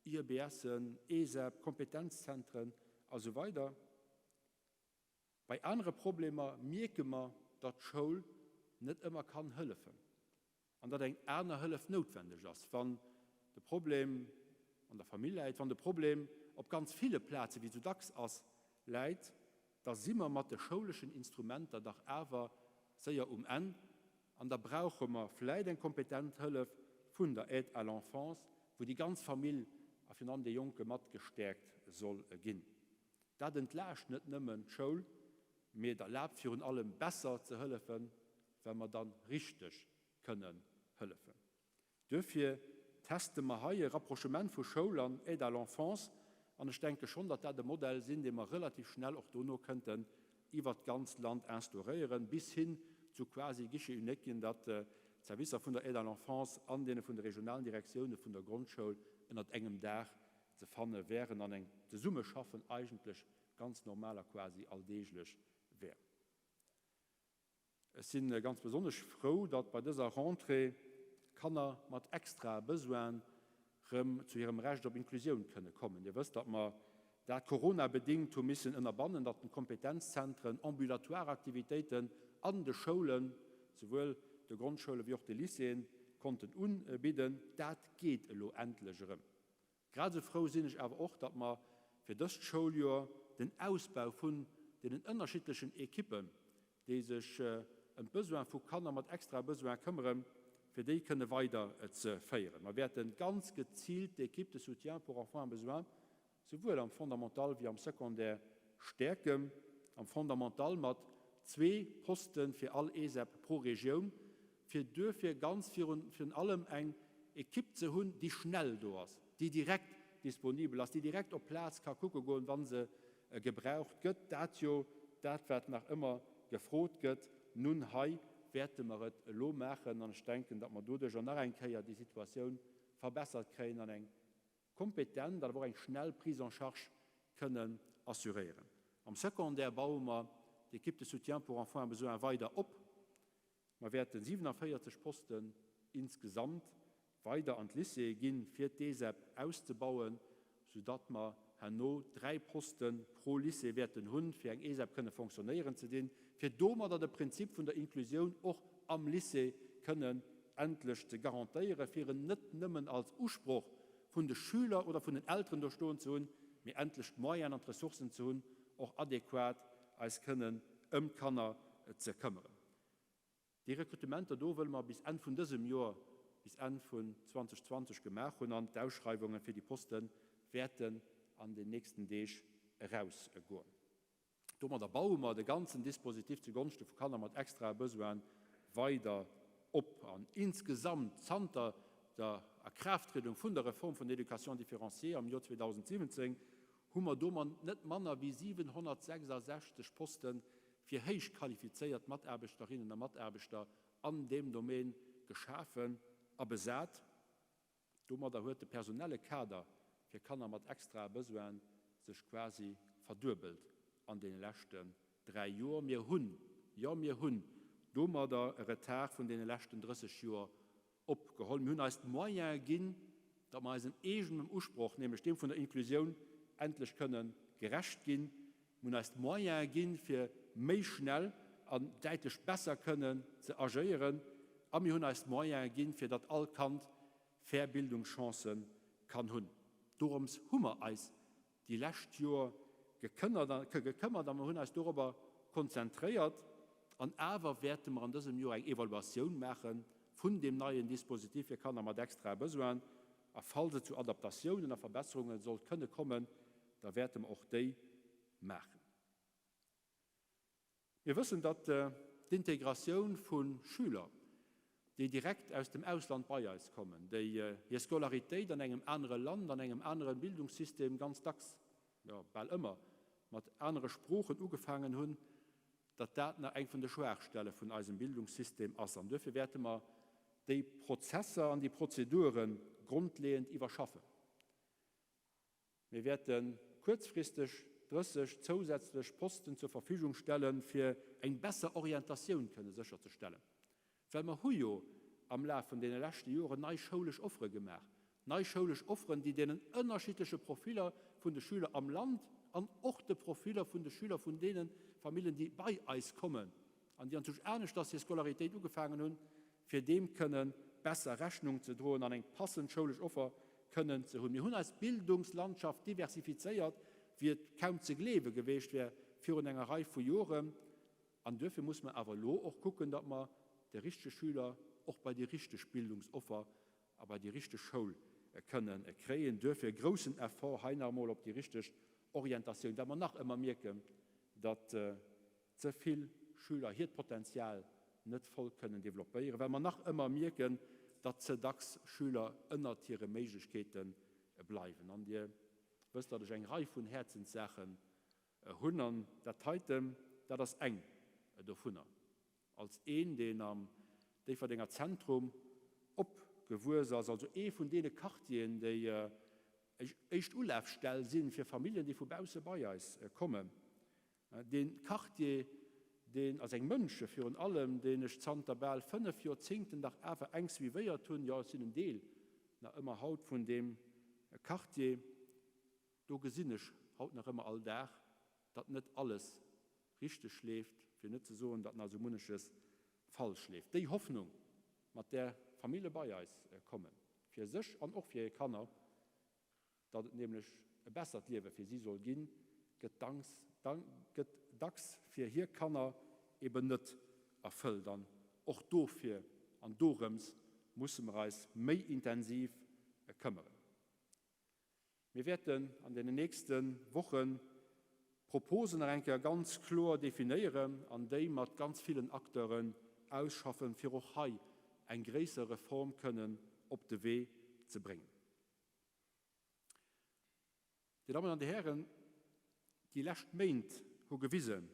IBS, ESAP, Kompetenzzentren und so weiter. Bei anderen Problemen merken wir, dass die Schule nicht immer helfen kann. Und dass eine Hilfe notwendig ist. Wenn das Problem an der Familie liegt, wenn das Problem auf ganz viele Plätze, wie du das liegt, da sind wir mit den schulischen Instrumenten doch aber sehr an. Und da brauchen wir vielleicht eine kompetente Hilfe von der Aide à l'Enfance, wo die ganze Familie auf die Jungen mit gestärkt soll gehen. Das entlastet nicht nur die Schule, mir erlaubt für uns allem besser zu helfen, wenn wir dann richtig können helfen. Dafür testen wir hier ein Rapprochement von Schule und Aide à l'Enfance. Und ich denke schon, dass das ein Modell sind, den wir relativ schnell auch noch könnten, über das ganze Land instaurieren, bis hin zu quasi Geschehen, dass Services von der Aide à l'Enfance an denen von der regionalen Direktionen von der Grundschule in engem Dach zu finden wären, an eine Summe schaffen, eigentlich ganz normaler quasi alltäglich wäre. Es sind ganz besonders froh, dass bei dieser Rentrée Kinder mit extra Besoin zu ihrem Recht auf Inklusion kommen können. Ihr wisst, dass wir da Corona-bedingt müssen erbannen, dass die Kompetenzzentren, Ambulatoireaktivitäten an den Schulen, sowohl der Grundschule wie auch der Lyceen, konnten anbieten. Das geht endlich. Gerade froh bin ich aber auch, dass wir für das Schuljahr den Ausbau von den unterschiedlichen Equipen, die sich ein Besoin von Kindern mit extra Besoin kümmern, für die können weiter zu feiern. Wir werden ganz gezielt die Equipe de soutien pour enfants besoin, sowohl am Fundamental wie am Sekundär stärken, am Fundamental mit 2 Posten für alle ESAP pro Region, für ganz für allem eine Equipe zu haben, die schnell da ist, die direkt disponibel ist, die direkt auf Platz kann gucken gehen, wann sie gebraucht wird. Das wird noch immer gefragt wird. Nun werden wir es machen und ich denke, dass wir dadurch schon nachher die Situation verbessert kriegen und eine kompetent, aber auch eine schnelle Prise en charge können assurieren. Am Sekundär bauen wir die Equipe de soutien pour enfants besoin weiter ab. Wir werden 47 Posten insgesamt weiter an die Lycée gehen, für DESAP auszubauen, sodass wir noch 3 Posten pro Lycée werden haben, für ein ESAP können funktionieren zu den, für Doma das Prinzip von der Inklusion auch am Lycée können endlich zu garantieren, für nicht nur als Ausspruch von den Schülern oder von den Eltern durchstehen zu haben, mir endlich Moyen und Ressourcen zu haben, auch adäquat als können Kinder zu kümmern. Die Rekrutementen da wollen wir bis Ende von diesem Jahr, bis Ende von 2020 gemacht und die Ausschreibungen für die Posten werden an den nächsten Tag herausgehen. Da bauen wir das ganze Dispositiv zugunsten von Kindern mit extra Besoin weiter ab. Und insgesamt hinter der Erkrafttreten von der Reform von der Education differenciée im Jahr 2017 haben wir nicht mehr wie 766 Posten für höchst qualifizierte Mitarbeiterinnen und Mitarbeiter an dem Domain geschaffen und besetzt. Da hat der personelle Kader für Kinder mit extra Besoin sich quasi verdoppelt an den letzten 3 Jahren. Wir haben den Retard von den letzten 30 Jahren abgeholt. Wir haben als Moyen gegeben, dass wir unseren eigenen Anspruch, nämlich dem von der Inklusion, endlich können gerecht gehen. Wir haben als Moyen gegeben, für mehr schnell und deutlich besser können zu agieren. Und wir haben als Moyen gegeben, für das alle Kind Verbildungschancen kann haben. darum Hummer als die letzten Jahre gekümmert, haben wir uns darüber konzentriert. Und aber werden wir in diesem Jahr eine Evaluation machen von dem neuen Dispositiv. Wir können mit extra besuchen, falls es zu Adaptationen und Verbesserungen soll können kommen, da werden wir auch die machen. Wir wissen, dass die Integration von Schülern, die direkt aus dem Ausland bei uns kommen, die ihre Skolarität in einem anderen Land, in einem anderen Bildungssystem ganz tags, ja, bald immer, mit anderen Sprachen angefangen haben, dass das eine von der Schwachstellen von unserem Bildungssystem ist. Und dafür werden wir die Prozesse und die Prozeduren grundlegend überschaffen. Wir werden kurzfristig 30 zusätzliche Posten zur Verfügung stellen, für eine bessere Orientation sicherzustellen. Weil wir hier am Laufe der letzten Jahre neue schulische Offenen gemacht haben. Neue schulische Offenen, die denen unterschiedliche Profile von den Schülern am Land und auch die Profile von den Schülern von denen Familien, die bei uns kommen. Und die natürlich ernst, dass sie Skolarität angefangen haben, für dem können besser Rechnung zu drohen, an ein passendes schulisches Offer können zu haben. Wir haben als Bildungslandschaft diversifiziert, wird kaum zu leben gewesen wäre für eine Reihe von Jahren. Und dafür muss man aber auch gucken, dass man die richtigen Schüler auch bei den richtigen Bildungsoffer, aber die richtige Schule können kriegen. Dafür großen Erfolg einmal auf die richtige Orientation, da man nach immer merken, dass zu viele Schüler hier das Potenzial nicht voll können developieren, weil man nach immer merken, dass DAX-Schüler innerhalb ihrer Möglichkeiten bleiben. Und ihr wisst, dass ich eine Reihe von Herzenssachen hundern, das heute, das eng davon. Als den am Deferdinger Zentrum abgewürzt, also von den Kartien, die echt Urlaubsstellen sind für Familien, die von außen bei uns kommen. Den Kartier, den als ein Mensch für und allem, den ich Zantabel 5 Jahrzehnten nach einfach Angst wie wir tun, ja, sind ein Teil, nach immer Haut von dem Kartier, da gesinn ich haut noch immer all da, dass nicht alles richtig schläft, für nicht zu so, dass also Munnisches falsch schläft. Die Hoffnung, mit der Familie bei uns kommen, für sich und auch für ihre Kinder, dass es nämlich ein besseres Leben für sie soll gehen, Dacks für hier Kinder eben nicht erfüllt. Dann auch dafür und darum müssen wir uns mehr intensiv kümmern. Wir werden in den nächsten Wochen Proposen ganz klar definieren, an denen mit ganz vielen Akteuren ausschaffen, für auch hier eine größere Reform können auf den Weg zu bringen. Die Damen und Herren, die letzten Monate haben gewiesen,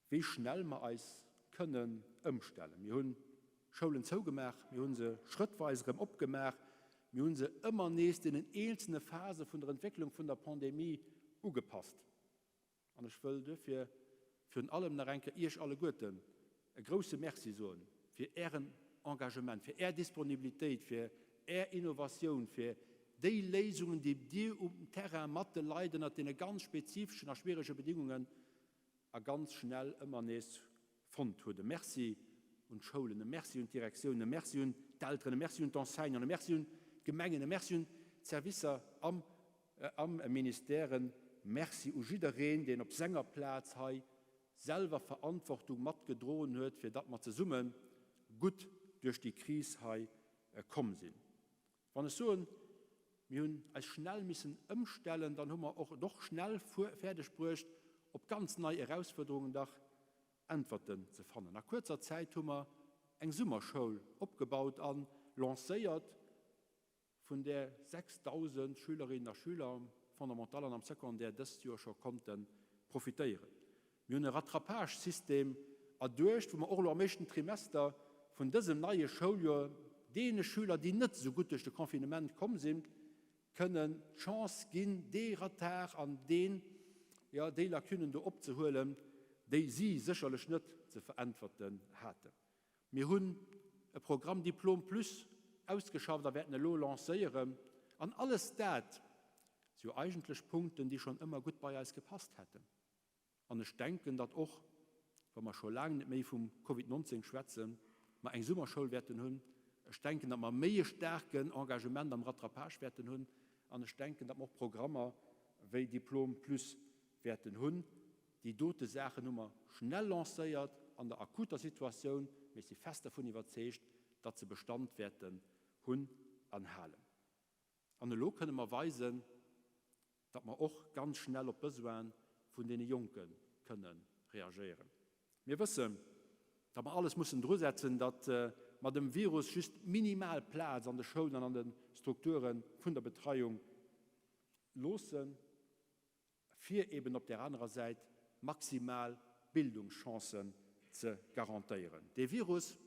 wie schnell wir uns können umstellen. Wir haben Schulen zugemacht, wir haben sie schrittweise abgemacht, wir haben sie immer nächst in den einzelnen Phase von der Entwicklung von der Pandemie angepasst. Und ich will dafür für allem ihr alle Guten eine große Merci sagen für Ihren Engagement, für Ihre Disponibilität, für Ihre Innovation, für die Lesungen, die um den Terrain Mathe leiden, hat in ganz spezifischen, schwierigen Bedingungen ganz schnell immer nächst gefunden wurde. Merci und Schulen, merci und Direktionen, merci und die Eltern, merci und Enseignants, merci und Gemengen, merci und Service am Ministerien, merci und jederin, den auf seiner Platz selber Verantwortung mitgedrohen hat, für das wir zusammen gut durch die Krise kommen sind. Wenn es so wir als schnell müssen umstellen, dann haben wir auch doch schnell fertig gebracht, auf ganz neue Herausforderungen Antworten zu finden. Nach kurzer Zeit haben wir eine Sommerschule aufgebaut und lanciert, von der 6.000 Schülerinnen und Schüler fundamental und am Sekundär das Jahr schon konnten profitieren. Wir haben ein Rattrapagesystem durch, wo wir auch im ersten Trimester von diesem neuen Schuljahr den Schüler, die nicht so gut durch das Konfinement gekommen sind, können Chance geben, die Retard an den, ja, die Lakunen abzuholen, die sie sicherlich nicht zu verantworten hatten. Wir haben ein Programm Diplom Plus ausgeschafft, da werden wir lancieren. Und alles das sind eigentlich Punkte, die schon immer gut bei uns gepasst hätten. Und ich denke, dass auch, wenn wir schon lange nicht mehr vom Covid-19 schwätzen, wir eine Sommerschule werden haben, ich denke, dass wir mehr starken Engagement am Rattrapage werden haben, Und ich denke, dass auch Programme wie Diplom Plus werden hun, die dote Sachen immer schnell lanciert an der akuter Situation, mit sie fest davon überzeugt, dass sie Bestand werden hun anhalen. An der Lo können wir weisen, dass wir auch ganz schnell auf Besuchen von den Jungen können reagieren. Wir wissen, dass wir alles müssen durchsetzen, dass mit dem Virus just minimal Platz an den Schulen und an den Strukturen von der Betreuung losen, für eben auf der anderen Seite maximal Bildungschancen zu garantieren. Der Virus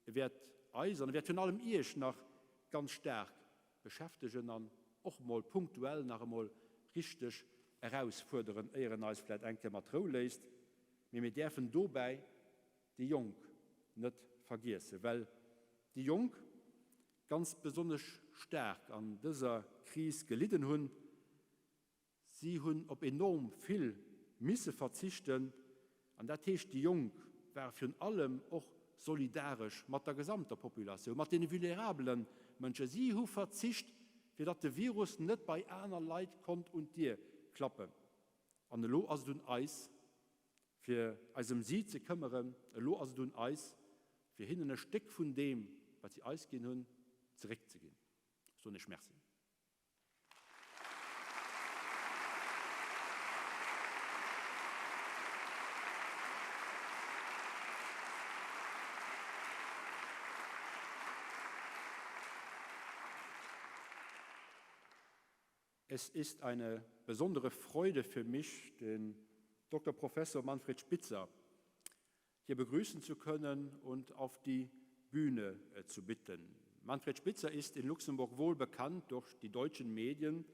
wird wird von allem noch ganz stark beschäftigen und auch mal punktuell nach einmal richtig herausfordern, ehe uns vielleicht ein Matro lässt. Wir dürfen dabei die Jungen nicht vergessen, weil die Jungen ganz besonders stark an dieser Krise gelitten haben. Sie haben auf enorm viel müssen verzichten. Und das heißt, die Jungen waren von allem auch solidarisch mit der gesamten Population, mit den vulnerablen Menschen. Sie haben verzichtet, für dass der Virus nicht bei einer Leid kommt und dir klappen. Und lo also du Eis, für als Sie zu kümmern, lo also du Eis, für hinten ein Stück von dem, was sie ausgehen haben, zurückzugehen. So eine Schmerzen. Es ist eine besondere Freude für mich, den Dr. Professor Manfred Spitzer hier begrüßen zu können und auf die Bühne zu bitten. Manfred Spitzer ist in Luxemburg wohl bekannt durch die deutschen Medien,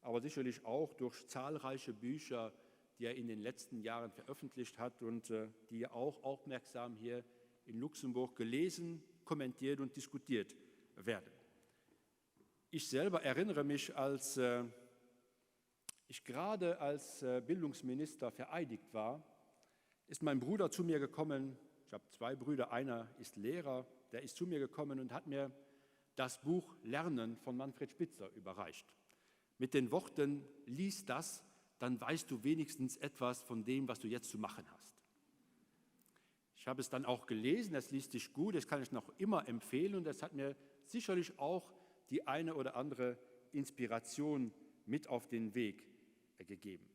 aber sicherlich auch durch zahlreiche Bücher, die er in den letzten Jahren veröffentlicht hat und die auch aufmerksam hier in Luxemburg gelesen, kommentiert und diskutiert werden. Ich selber erinnere mich, als ich gerade als Bildungsminister vereidigt war, ist mein Bruder zu mir gekommen. Ich habe 2 Brüder, einer ist Lehrer, der ist zu mir gekommen und hat mir das Buch Lernen von Manfred Spitzer überreicht. Mit den Worten, lies das, dann weißt du wenigstens etwas von dem, was du jetzt zu machen hast. Ich habe es dann auch gelesen, es liest sich gut, das kann ich noch immer empfehlen und es hat mir sicherlich auch die eine oder andere Inspiration mit auf den Weg gegeben.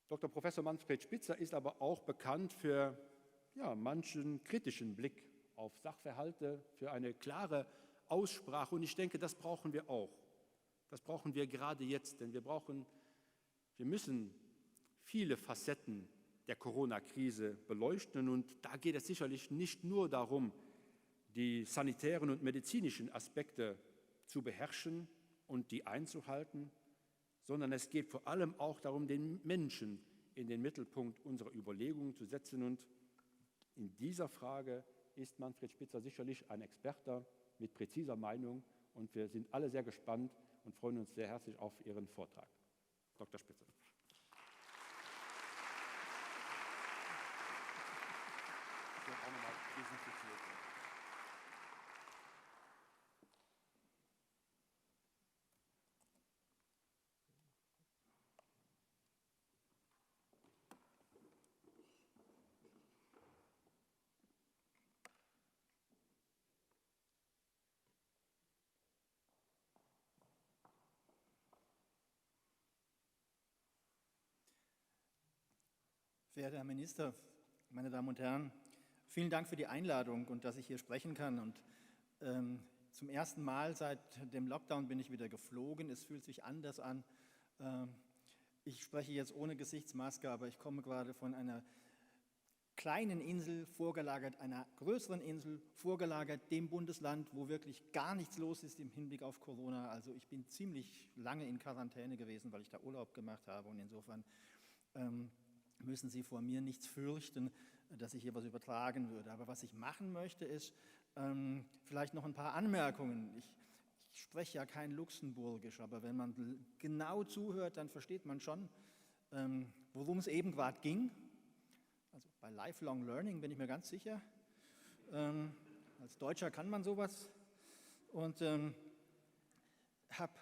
Dr. Professor Manfred Spitzer ist aber auch bekannt für manchen kritischen Blick auf Sachverhalte, für eine klare Aussprache und ich denke, das brauchen wir auch. Das brauchen wir gerade jetzt, denn wir müssen viele Facetten der Corona-Krise beleuchten und da geht es sicherlich nicht nur darum, die sanitären und medizinischen Aspekte zu beherrschen und die einzuhalten, sondern es geht vor allem auch darum, den Menschen in den Mittelpunkt unserer Überlegungen zu setzen. Und in dieser Frage ist Manfred Spitzer sicherlich ein Experte mit präziser Meinung. Und wir sind alle sehr gespannt und freuen uns sehr herzlich auf Ihren Vortrag. Dr. Spitzer. Verehrter Herr Minister, meine Damen und Herren, vielen Dank für die Einladung und dass ich hier sprechen kann. Und zum ersten Mal seit dem Lockdown bin ich wieder geflogen. Es fühlt sich anders an. Ich spreche jetzt ohne Gesichtsmaske, aber ich komme gerade von einer kleinen Insel, vorgelagert einer größeren Insel, vorgelagert dem Bundesland, wo wirklich gar nichts los ist im Hinblick auf Corona. Also ich bin ziemlich lange in Quarantäne gewesen, weil ich da Urlaub gemacht habe und insofern müssen Sie vor mir nichts fürchten, dass ich hier was übertragen würde. Aber was ich machen möchte, ist vielleicht noch ein paar Anmerkungen. Ich spreche ja kein Luxemburgisch, aber wenn man genau zuhört, dann versteht man schon, worum es eben gerade ging. Also bei Lifelong Learning bin ich mir ganz sicher. Als Deutscher kann man sowas. Und habe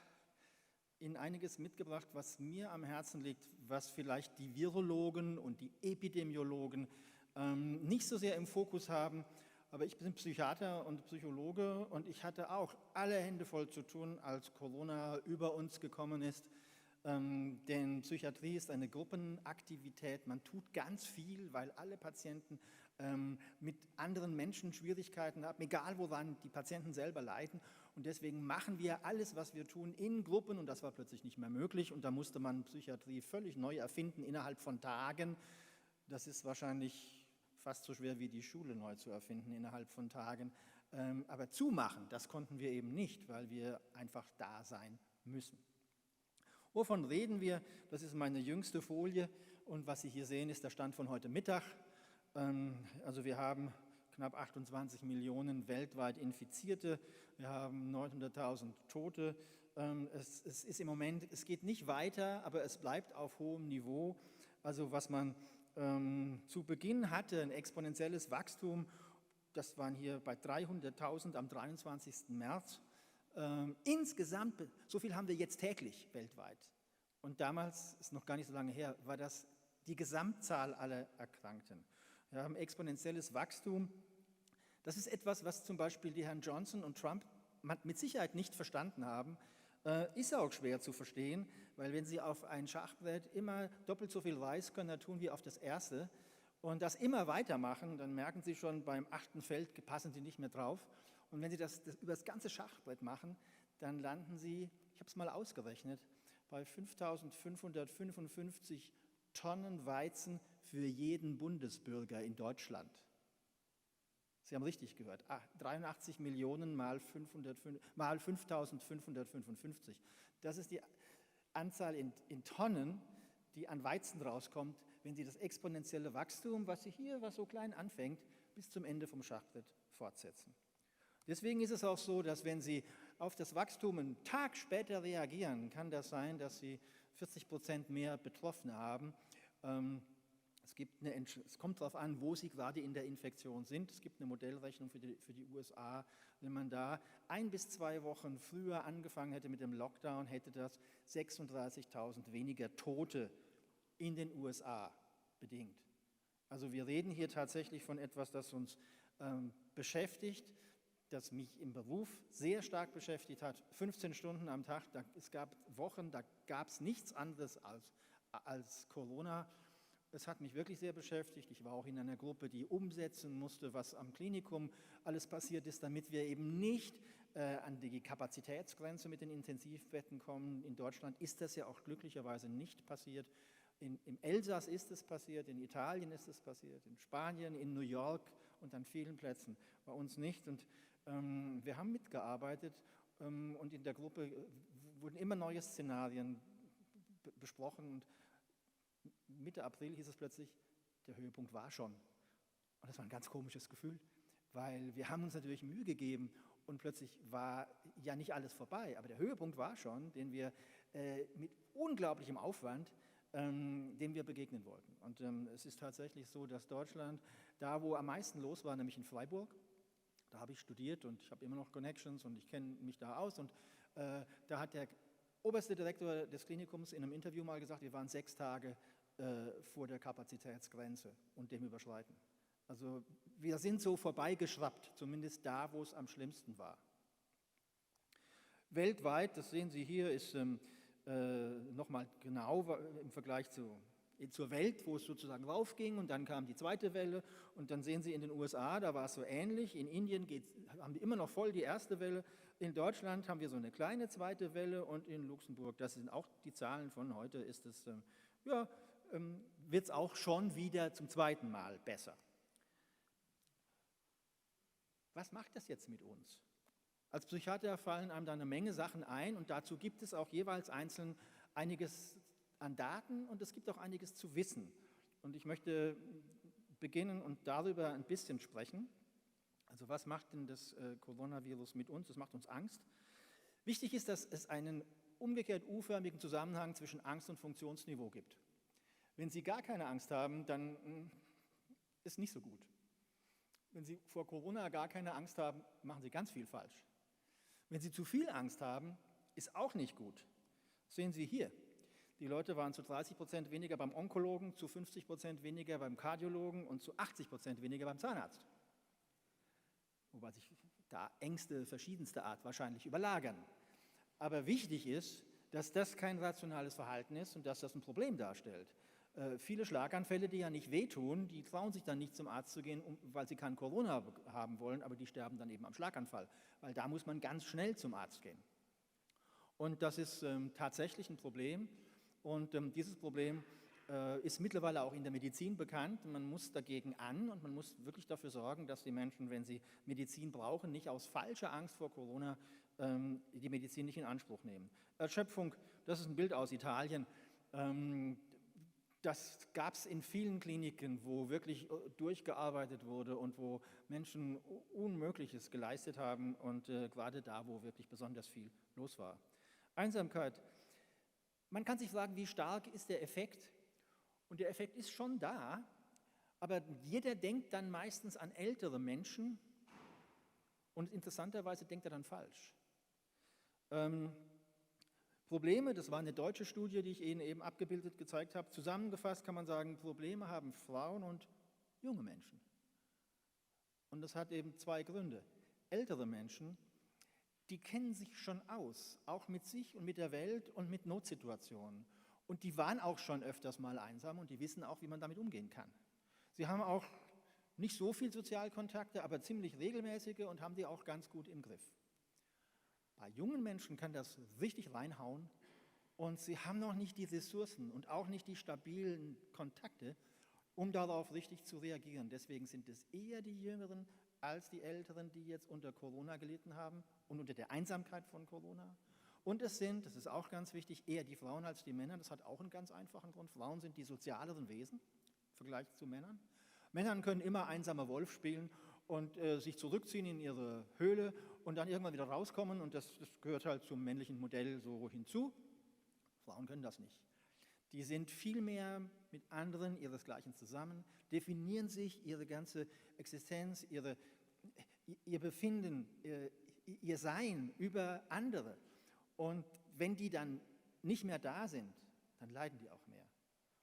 Ihnen einiges mitgebracht, was mir am Herzen liegt, was vielleicht die Virologen und die Epidemiologen nicht so sehr im Fokus haben. Aber ich bin Psychiater und Psychologe und ich hatte auch alle Hände voll zu tun, als Corona über uns gekommen ist. Denn Psychiatrie ist eine Gruppenaktivität. Man tut ganz viel, weil alle Patienten mit anderen Menschen Schwierigkeiten haben, egal woran die Patienten selber leiden. Und deswegen machen wir alles, was wir tun, in Gruppen. Und das war plötzlich nicht mehr möglich. Und da musste man Psychiatrie völlig neu erfinden innerhalb von Tagen. Das ist wahrscheinlich fast so schwer wie die Schule neu zu erfinden innerhalb von Tagen. Aber zumachen, das konnten wir eben nicht, weil wir einfach da sein müssen. Wovon reden wir? Das ist meine jüngste Folie und was Sie hier sehen, ist der Stand von heute Mittag. Also wir haben knapp 28 Millionen weltweit Infizierte, wir haben 900.000 Tote. Es ist im Moment, es geht nicht weiter, aber es bleibt auf hohem Niveau. Also was man zu Beginn hatte, ein exponentielles Wachstum, das waren hier bei 300.000 am 23. März. Insgesamt, so viel haben wir jetzt täglich weltweit. Und damals, ist noch gar nicht so lange her, war das die Gesamtzahl aller Erkrankten. Wir haben exponentielles Wachstum. Das ist etwas, was zum Beispiel die Herren Johnson und Trump mit Sicherheit nicht verstanden haben. Ist auch schwer zu verstehen, weil wenn Sie auf ein Schachbrett immer doppelt so viel Weißkörner tun wie auf das erste und das immer weitermachen, dann merken Sie schon, beim 8. Feld passen Sie nicht mehr drauf. Und wenn Sie das über das ganze Schachbrett machen, dann landen Sie, ich habe es mal ausgerechnet, bei 5.555 Tonnen Weizen für jeden Bundesbürger in Deutschland. Sie haben richtig gehört, 83 Millionen mal 5.555. Das ist die Anzahl in Tonnen, die an Weizen rauskommt, wenn Sie das exponentielle Wachstum, was so klein anfängt, bis zum Ende vom Schachbrett fortsetzen. Deswegen ist es auch so, dass wenn Sie auf das Wachstum einen Tag später reagieren, kann das sein, dass Sie 40% mehr Betroffene haben. Es kommt darauf an, wo Sie gerade in der Infektion sind. Es gibt eine Modellrechnung für die USA. Wenn man da 1 bis 2 Wochen früher angefangen hätte mit dem Lockdown, hätte das 36.000 weniger Tote in den USA bedingt. Also wir reden hier tatsächlich von etwas, das uns beschäftigt, das mich im Beruf sehr stark beschäftigt hat. 15 Stunden am Tag, es gab Wochen, da gab es nichts anderes als Corona. Es hat mich wirklich sehr beschäftigt. Ich war auch in einer Gruppe, die umsetzen musste, was am Klinikum alles passiert ist, damit wir eben nicht an die Kapazitätsgrenze mit den Intensivbetten kommen. In Deutschland ist das ja auch glücklicherweise nicht passiert. Im Elsass ist es passiert, in Italien ist es passiert, in Spanien, in New York und an vielen Plätzen, bei uns nicht. Und wir haben mitgearbeitet und in der Gruppe wurden immer neue Szenarien besprochen. Und Mitte April hieß es plötzlich, der Höhepunkt war schon. Und das war ein ganz komisches Gefühl, weil wir haben uns natürlich Mühe gegeben und plötzlich war ja nicht alles vorbei, aber der Höhepunkt war schon, den wir mit unglaublichem Aufwand dem wir begegnen wollten. Und es ist tatsächlich so, dass Deutschland, da wo am meisten los war, nämlich in Freiburg, da habe ich studiert und ich habe immer noch Connections und ich kenne mich da aus. Und da hat der oberste Direktor des Klinikums in einem Interview mal gesagt, wir waren 6 Tage vor der Kapazitätsgrenze und dem Überschreiten. Also wir sind so vorbeigeschwappt, zumindest da, wo es am schlimmsten war. Weltweit, das sehen Sie hier, ist nochmal genau im Vergleich zur Welt, wo es sozusagen raufging und dann kam die zweite Welle und dann sehen Sie in den USA, da war es so ähnlich, in Indien haben die immer noch voll die erste Welle, in Deutschland haben wir so eine kleine zweite Welle und in Luxemburg, das sind auch die Zahlen von heute, ist es, wird es auch schon wieder zum zweiten Mal besser. Was macht das jetzt mit uns? Als Psychiater fallen einem da eine Menge Sachen ein und dazu gibt es auch jeweils einzeln einiges an Daten und es gibt auch einiges zu wissen. Und ich möchte beginnen und darüber ein bisschen sprechen. Also was macht denn das Coronavirus mit uns? Das macht uns Angst. Wichtig ist, dass es einen umgekehrt U-förmigen Zusammenhang zwischen Angst und Funktionsniveau gibt. Wenn Sie gar keine Angst haben, dann ist nicht so gut. Wenn Sie vor Corona gar keine Angst haben, machen Sie ganz viel falsch. Wenn Sie zu viel Angst haben, ist auch nicht gut. Sehen Sie hier, die Leute waren zu 30% weniger beim Onkologen, zu 50% weniger beim Kardiologen und zu 80% weniger beim Zahnarzt. Wobei sich da Ängste verschiedenster Art wahrscheinlich überlagern. Aber wichtig ist, dass das kein rationales Verhalten ist und dass das ein Problem darstellt. Viele Schlaganfälle, die ja nicht wehtun, die trauen sich dann nicht zum Arzt zu gehen, weil sie kein Corona haben wollen, aber die sterben dann eben am Schlaganfall, weil da muss man ganz schnell zum Arzt gehen. Und das ist tatsächlich ein Problem und dieses Problem ist mittlerweile auch in der Medizin bekannt. Man muss dagegen an und man muss wirklich dafür sorgen, dass die Menschen, wenn sie Medizin brauchen, nicht aus falscher Angst vor Corona die Medizin nicht in Anspruch nehmen. Erschöpfung, das ist ein Bild aus Italien. Das gab es in vielen Kliniken, wo wirklich durchgearbeitet wurde und wo Menschen Unmögliches geleistet haben und gerade da, wo wirklich besonders viel los war. Einsamkeit. Man kann sich fragen, wie stark ist der Effekt? Und der Effekt ist schon da, aber jeder denkt dann meistens an ältere Menschen und interessanterweise denkt er dann falsch. Probleme, das war eine deutsche Studie, die ich Ihnen eben abgebildet gezeigt habe. Zusammengefasst kann man sagen, Probleme haben Frauen und junge Menschen. Und das hat eben zwei Gründe. Ältere Menschen, die kennen sich schon aus, auch mit sich und mit der Welt und mit Notsituationen. Und die waren auch schon öfters mal einsam und die wissen auch, wie man damit umgehen kann. Sie haben auch nicht so viel Sozialkontakte, aber ziemlich regelmäßige und haben die auch ganz gut im Griff. Bei jungen Menschen kann das richtig reinhauen und sie haben noch nicht die Ressourcen und auch nicht die stabilen Kontakte, um darauf richtig zu reagieren. Deswegen sind es eher die Jüngeren als die Älteren, die jetzt unter Corona gelitten haben und unter der Einsamkeit von Corona. Und es sind, das ist auch ganz wichtig, eher die Frauen als die Männer. Das hat auch einen ganz einfachen Grund. Frauen sind die sozialeren Wesen im Vergleich zu Männern. Männer können immer einsamer Wolf spielen und sich zurückziehen in ihre Höhle und dann irgendwann wieder rauskommen und das gehört halt zum männlichen Modell so hinzu. Frauen können das nicht. Die sind viel mehr mit anderen ihresgleichen zusammen, definieren sich ihre ganze Existenz, ihr Befinden, ihr Sein über andere. Und wenn die dann nicht mehr da sind, dann leiden die auch mehr.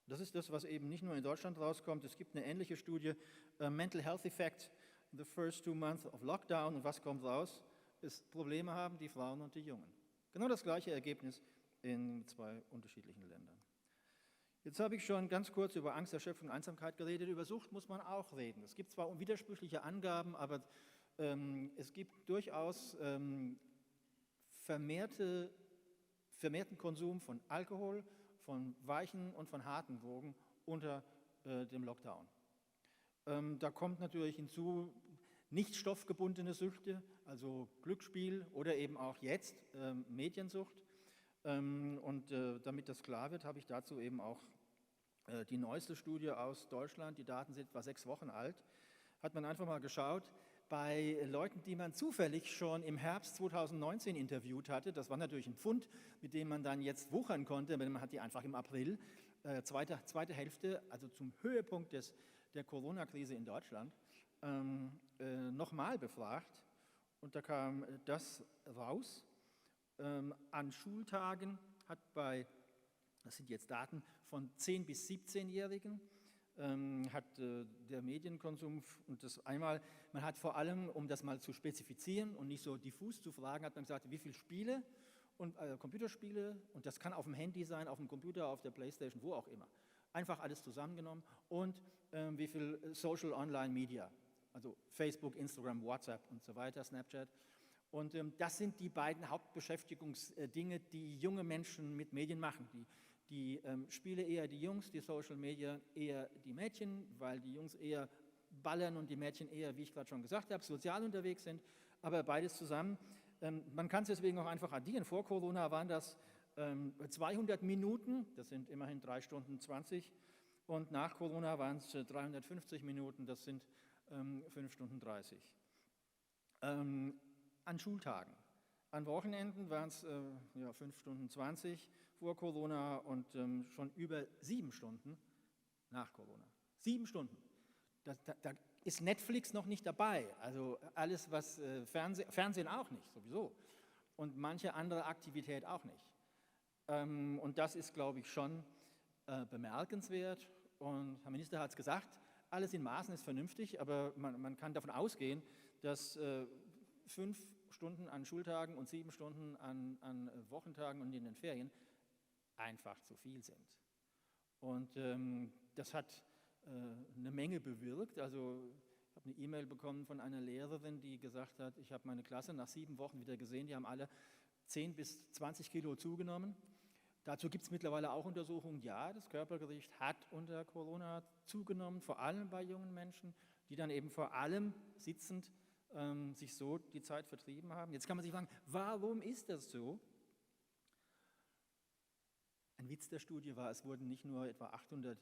Das ist das, was eben nicht nur in Deutschland rauskommt. Es gibt eine ähnliche Studie, Mental Health Effect in the first 2 months of Lockdown. Und was kommt raus? Ist Probleme haben die Frauen und die Jungen. Genau das gleiche Ergebnis in 2 unterschiedlichen Ländern. Jetzt habe ich schon ganz kurz über Angst, Erschöpfung und Einsamkeit geredet. Über Sucht muss man auch reden. Es gibt zwar widersprüchliche Angaben, aber es gibt durchaus vermehrten Konsum von Alkohol, von weichen und von harten Drogen unter dem Lockdown. Da kommt natürlich hinzu nicht stoffgebundene Süchte, also Glücksspiel oder eben auch jetzt Mediensucht. Und damit das klar wird, habe ich dazu eben auch die neueste Studie aus Deutschland, die Daten sind etwa 6 Wochen alt, hat man einfach mal geschaut, bei Leuten, die man zufällig schon im Herbst 2019 interviewt hatte, das war natürlich ein Pfund, mit dem man dann jetzt wuchern konnte, man hat die einfach im April, zweite Hälfte, also zum Höhepunkt der Corona-Krise in Deutschland, nochmal befragt. Und da kam das raus. An Schultagen hat das sind jetzt Daten von 10- bis 17-Jährigen, hat der Medienkonsum und das einmal, man hat vor allem, um das mal zu spezifizieren und nicht so diffus zu fragen, hat man gesagt, wie viele Spiele und Computerspiele, und das kann auf dem Handy sein, auf dem Computer, auf der Playstation, wo auch immer. Einfach alles zusammengenommen und wie viel Social Online Media, also Facebook, Instagram, WhatsApp und so weiter, Snapchat. Und das sind die beiden Hauptbeschäftigungsdinge, die junge Menschen mit Medien machen. Die Spiele eher die Jungs, die Social Media eher die Mädchen, weil die Jungs eher ballern und die Mädchen eher, wie ich gerade schon gesagt habe, sozial unterwegs sind, aber beides zusammen. Man kann es deswegen auch einfach addieren. Vor Corona waren das 200 Minuten, das sind immerhin 3 Stunden 20, und nach Corona waren es 350 Minuten, das sind 5 Stunden 30. An Schultagen. An Wochenenden waren es 5 Stunden 20 vor Corona und schon über 7 Stunden nach Corona. 7 Stunden. Da ist Netflix noch nicht dabei, also alles, was Fernsehen auch nicht, sowieso. Und manche andere Aktivität auch nicht. Und das ist, glaube ich, schon bemerkenswert. Und Herr Minister hat es gesagt, alles in Maßen ist vernünftig, aber man kann davon ausgehen, dass 5 Stunden an Schultagen und 7 Stunden an Wochentagen und in den Ferien einfach zu viel sind. Und das hat eine Menge bewirkt. Also ich habe eine E-Mail bekommen von einer Lehrerin, die gesagt hat, ich habe meine Klasse nach 7 Wochen wieder gesehen, die haben alle 10 bis 20 Kilo zugenommen. Dazu gibt es mittlerweile auch Untersuchungen, ja, das Körpergewicht hat unter Corona zugenommen, vor allem bei jungen Menschen, die dann eben vor allem sitzend sich so die Zeit vertrieben haben. Jetzt kann man sich fragen, warum ist das so? Ein Witz der Studie war, es wurden nicht nur etwa 800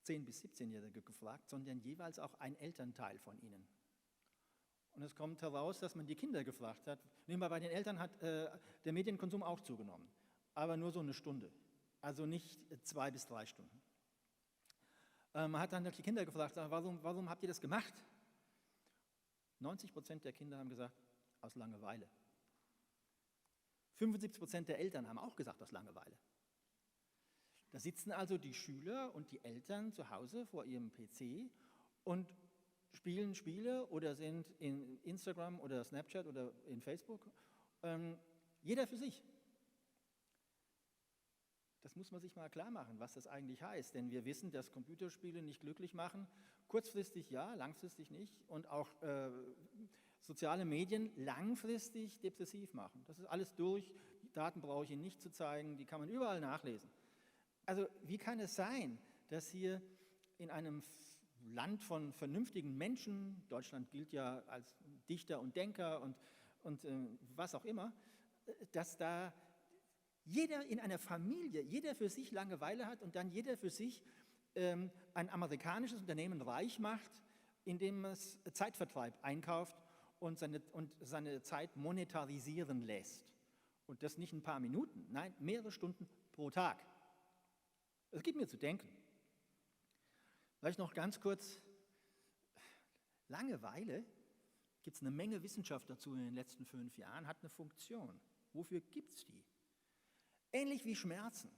10- bis 17-Jährige gefragt, sondern jeweils auch ein Elternteil von ihnen. Und es kommt heraus, dass man die Kinder gefragt hat. Nehmen wir bei den Eltern hat der Medienkonsum auch zugenommen, aber nur so eine Stunde, also nicht 2 bis 3 Stunden. Man hat dann die Kinder gefragt, warum habt ihr das gemacht? 90% der Kinder haben gesagt, aus Langeweile. 75% der Eltern haben auch gesagt, aus Langeweile. Da sitzen also die Schüler und die Eltern zu Hause vor ihrem PC und spielen Spiele oder sind in Instagram oder Snapchat oder in Facebook, jeder für sich. Das muss man sich mal klar machen, was das eigentlich heißt, denn wir wissen, dass Computerspiele nicht glücklich machen, kurzfristig ja, langfristig nicht und auch soziale Medien langfristig depressiv machen. Das ist alles durch, die Daten brauche ich Ihnen nicht zu zeigen, die kann man überall nachlesen. Also wie kann es sein, dass hier in einem Land von vernünftigen Menschen, Deutschland gilt ja als Dichter und Denker und was auch immer, dass da jeder in einer Familie, jeder für sich Langeweile hat und dann jeder für sich ein amerikanisches Unternehmen reich macht, indem es Zeitvertreib einkauft und seine Zeit monetarisieren lässt. Und das nicht ein paar Minuten, nein, mehrere Stunden pro Tag. Das gibt mir zu denken. Vielleicht noch ganz kurz, Langeweile, gibt es eine Menge Wissenschaft dazu in den letzten 5 Jahren, hat eine Funktion. Wofür gibt es die? Ähnlich wie Schmerzen.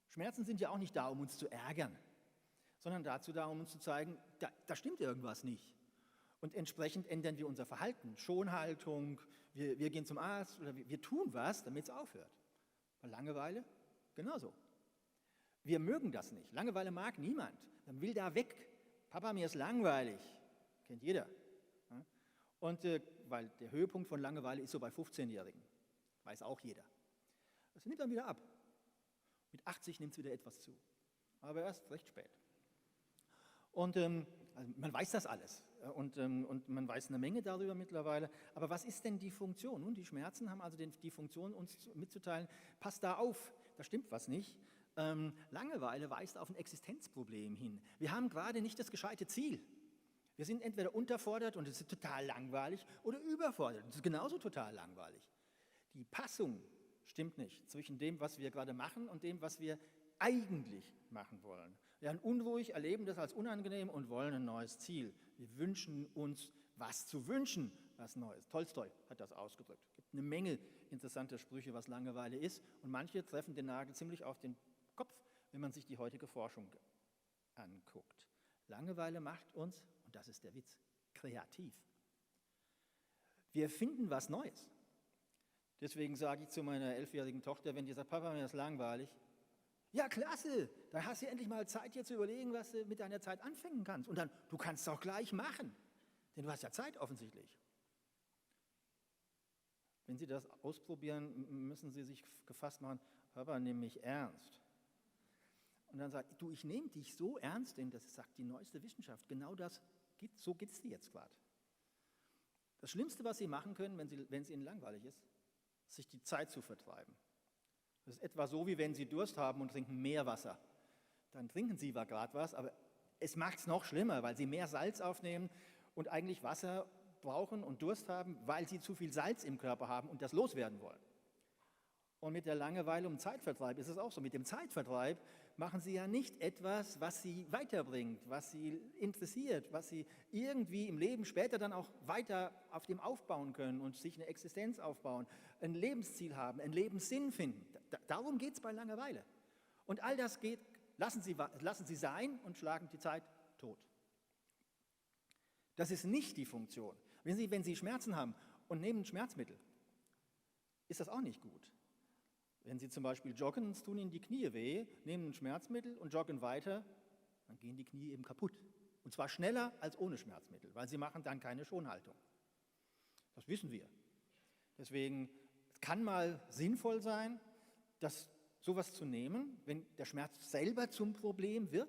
Schmerzen sind ja auch nicht da, um uns zu ärgern, sondern dazu da, um uns zu zeigen, da stimmt irgendwas nicht. Und entsprechend ändern wir unser Verhalten, Schonhaltung, wir gehen zum Arzt oder wir tun was, damit es aufhört. Bei Langeweile genauso. Wir mögen das nicht. Langeweile mag niemand. Man will da weg. Papa, mir ist langweilig. Kennt jeder. Und weil der Höhepunkt von Langeweile ist so bei 15-Jährigen. Weiß auch jeder. Das nimmt dann wieder ab. Mit 80 nimmt es wieder etwas zu. Aber erst recht spät. Und also man weiß das alles. Und man weiß eine Menge darüber mittlerweile. Aber was ist denn die Funktion? Nun, die Schmerzen haben also die Funktion, uns mitzuteilen, passt da auf, da stimmt was nicht. Langeweile weist auf ein Existenzproblem hin. Wir haben gerade nicht das gescheite Ziel. Wir sind entweder unterfordert und es ist total langweilig oder überfordert und es ist genauso total langweilig. Die Passung stimmt nicht zwischen dem, was wir gerade machen und dem, was wir eigentlich machen wollen. Wir werden unruhig, erleben das als unangenehm und wollen ein neues Ziel. Wir wünschen uns, was zu wünschen, was Neues. Tolstoi hat das ausgedrückt. Es gibt eine Menge interessanter Sprüche, was Langeweile ist und manche treffen den Nagel ziemlich auf den Kopf, wenn man sich die heutige Forschung anguckt. Langeweile macht uns, und das ist der Witz, kreativ. Wir finden was Neues. Deswegen sage ich zu meiner 11-jährigen Tochter, wenn die sagt, Papa, mir ist langweilig, ja klasse, dann hast du endlich mal Zeit, dir zu überlegen, was du mit deiner Zeit anfangen kannst. Und dann, du kannst es auch gleich machen, denn du hast ja Zeit offensichtlich. Wenn Sie das ausprobieren, müssen Sie sich gefasst machen, Papa, nimm mich ernst. Und dann sagt, du, ich nehme dich so ernst, denn das sagt die neueste Wissenschaft, genau das, so geht es dir jetzt gerade. Das Schlimmste, was Sie machen können, wenn es Ihnen langweilig ist sich die Zeit zu vertreiben. Das ist etwa so, wie wenn Sie Durst haben und trinken Meerwasser. Dann trinken Sie zwar gerade was, aber es macht es noch schlimmer, weil Sie mehr Salz aufnehmen und eigentlich Wasser brauchen und Durst haben, weil Sie zu viel Salz im Körper haben und das loswerden wollen. Und mit der Langeweile um Zeitvertreib ist es auch so. Mit dem Zeitvertreib machen Sie ja nicht etwas, was Sie weiterbringt, was Sie interessiert, was Sie irgendwie im Leben später dann auch weiter auf dem aufbauen können und sich eine Existenz aufbauen, ein Lebensziel haben, einen Lebenssinn finden. Darum geht es bei Langeweile. Und all das geht, lassen Sie sein und schlagen die Zeit tot. Das ist nicht die Funktion. Wenn Sie Schmerzen haben und nehmen Schmerzmittel, ist das auch nicht gut. Wenn Sie zum Beispiel joggen, es tun Ihnen die Knie weh, nehmen ein Schmerzmittel und joggen weiter, dann gehen die Knie eben kaputt. Und zwar schneller als ohne Schmerzmittel, weil Sie machen dann keine Schonhaltung. Das wissen wir. Deswegen kann mal sinnvoll sein, sowas zu nehmen, wenn der Schmerz selber zum Problem wird.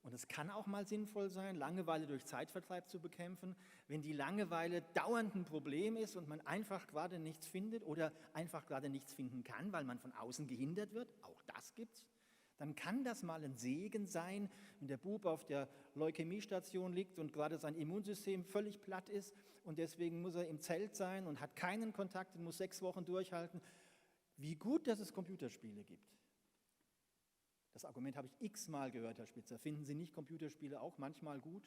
Und es kann auch mal sinnvoll sein, Langeweile durch Zeitvertreib zu bekämpfen, wenn die Langeweile dauernd ein Problem ist und man einfach gerade nichts findet oder einfach gerade nichts finden kann, weil man von außen gehindert wird. Auch das gibt's. Dann kann das mal ein Segen sein, wenn der Bub auf der Leukämiestation liegt und gerade sein Immunsystem völlig platt ist und deswegen muss er im Zelt sein und hat keinen Kontakt und muss 6 Wochen durchhalten. Wie gut, dass es Computerspiele gibt. Das Argument habe ich x-mal gehört, Herr Spitzer. Finden Sie nicht Computerspiele auch manchmal gut?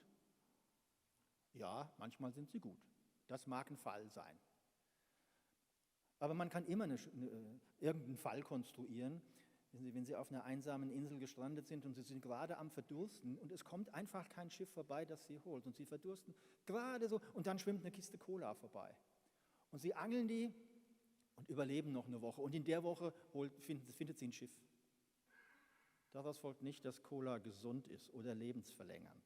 Ja, manchmal sind sie gut. Das mag ein Fall sein. Aber man kann immer irgendeinen Fall konstruieren. Wenn Sie auf einer einsamen Insel gestrandet sind und Sie sind gerade am Verdursten und es kommt einfach kein Schiff vorbei, das Sie holt und Sie verdursten gerade so und dann schwimmt eine Kiste Cola vorbei. Und Sie angeln die und überleben noch eine Woche und in der Woche findet Sie ein Schiff. Daraus folgt nicht, dass Cola gesund ist oder lebensverlängernd.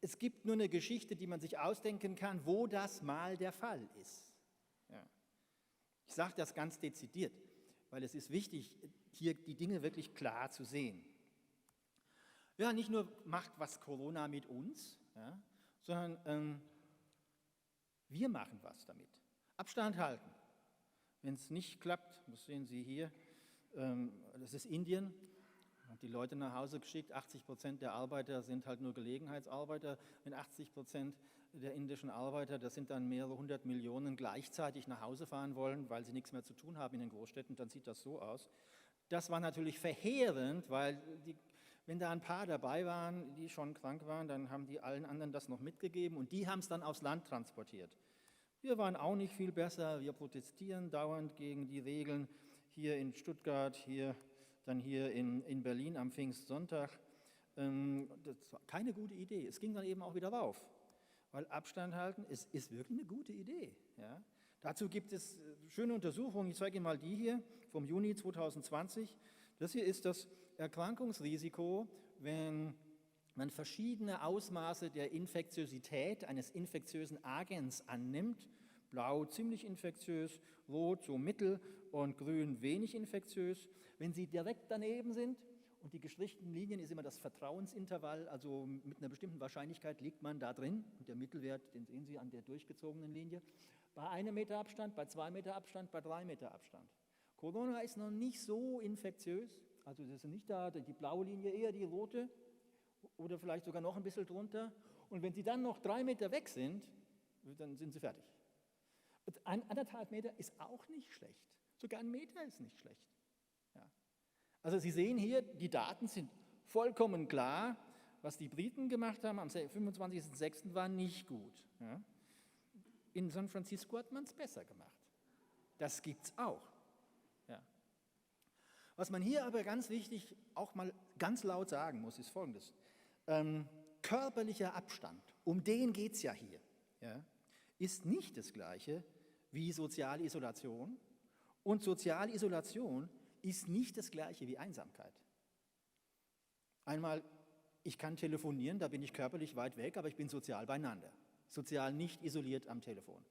Es gibt nur eine Geschichte, die man sich ausdenken kann, wo das mal der Fall ist. Ja. Ich sage das ganz dezidiert, weil es ist wichtig, hier die Dinge wirklich klar zu sehen. Ja, nicht nur macht was Corona mit uns, ja, sondern wir machen was damit. Abstand halten. Wenn es nicht klappt, das sehen Sie hier, das ist Indien, hat die Leute nach Hause geschickt, 80% der Arbeiter sind halt nur Gelegenheitsarbeiter. Wenn 80% der indischen Arbeiter, das sind dann mehrere 100 Millionen, gleichzeitig nach Hause fahren wollen, weil sie nichts mehr zu tun haben in den Großstädten, dann sieht das so aus. Das war natürlich verheerend, weil wenn da ein paar dabei waren, die schon krank waren, dann haben die allen anderen das noch mitgegeben und die haben es dann aufs Land transportiert. Wir waren auch nicht viel besser, wir protestieren dauernd gegen die Regeln, hier in Stuttgart, dann hier in Berlin am Pfingstsonntag. Das war keine gute Idee. Es ging dann eben auch wieder rauf, weil Abstand halten ist wirklich eine gute Idee. Ja? Dazu gibt es schöne Untersuchungen. Ich zeige Ihnen mal die hier vom Juni 2020. Das hier ist das Erkrankungsrisiko, wenn man verschiedene Ausmaße der Infektiosität eines infektiösen Agens annimmt. Blau ziemlich infektiös, rot so mittel und grün wenig infektiös. Wenn sie direkt daneben sind und die gestrichenen Linien ist immer das Vertrauensintervall, also mit einer bestimmten Wahrscheinlichkeit liegt man da drin und der Mittelwert, den sehen Sie an der durchgezogenen Linie, bei 1 Meter Abstand, bei 2 Meter Abstand, bei 3 Meter Abstand. Corona ist noch nicht so infektiös, also das ist nicht da, die blaue Linie eher die rote oder vielleicht sogar noch ein bisschen drunter und wenn Sie dann noch 3 Meter weg sind, dann sind Sie fertig. 1,5 Meter ist auch nicht schlecht. Sogar 1 Meter ist nicht schlecht. Ja. Also Sie sehen hier, die Daten sind vollkommen klar. Was die Briten gemacht haben am 25.06. war nicht gut. Ja. In San Francisco hat man es besser gemacht. Das gibt es auch. Ja. Was man hier aber ganz wichtig auch mal ganz laut sagen muss, ist Folgendes. Körperlicher Abstand, um den geht es ja hier. Ja, ist nicht das Gleiche wie soziale Isolation und soziale Isolation ist nicht das Gleiche wie Einsamkeit. Einmal, ich kann telefonieren, da bin ich körperlich weit weg, aber ich bin sozial beieinander. Sozial nicht isoliert am Telefon.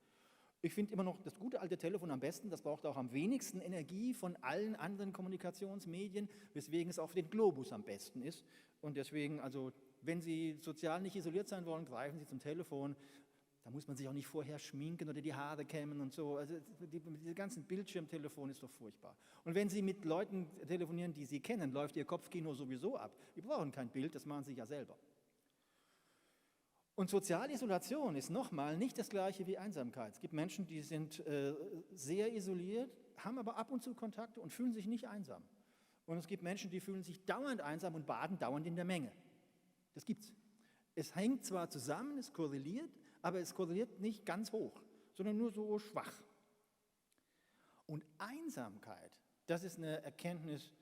Ich finde immer noch das gute alte Telefon am besten, das braucht auch am wenigsten Energie von allen anderen Kommunikationsmedien, weswegen es auf den Globus am besten ist. Und deswegen, also wenn Sie sozial nicht isoliert sein wollen, greifen Sie zum Telefon. Da muss man sich auch nicht vorher schminken oder die Haare kämmen und so. Also diese ganzen Bildschirmtelefon ist doch furchtbar. Und wenn Sie mit Leuten telefonieren, die Sie kennen, läuft Ihr Kopfkino sowieso ab. Die brauchen kein Bild, das machen Sie ja selber. Und soziale Isolation ist nochmal nicht das Gleiche wie Einsamkeit. Es gibt Menschen, die sind sehr isoliert, haben aber ab und zu Kontakte und fühlen sich nicht einsam. Und es gibt Menschen, die fühlen sich dauernd einsam und baden dauernd in der Menge. Das gibt's. Es hängt zwar zusammen, es korreliert, aber es korreliert nicht ganz hoch, sondern nur so schwach. Und Einsamkeit, das ist eine Erkenntnis,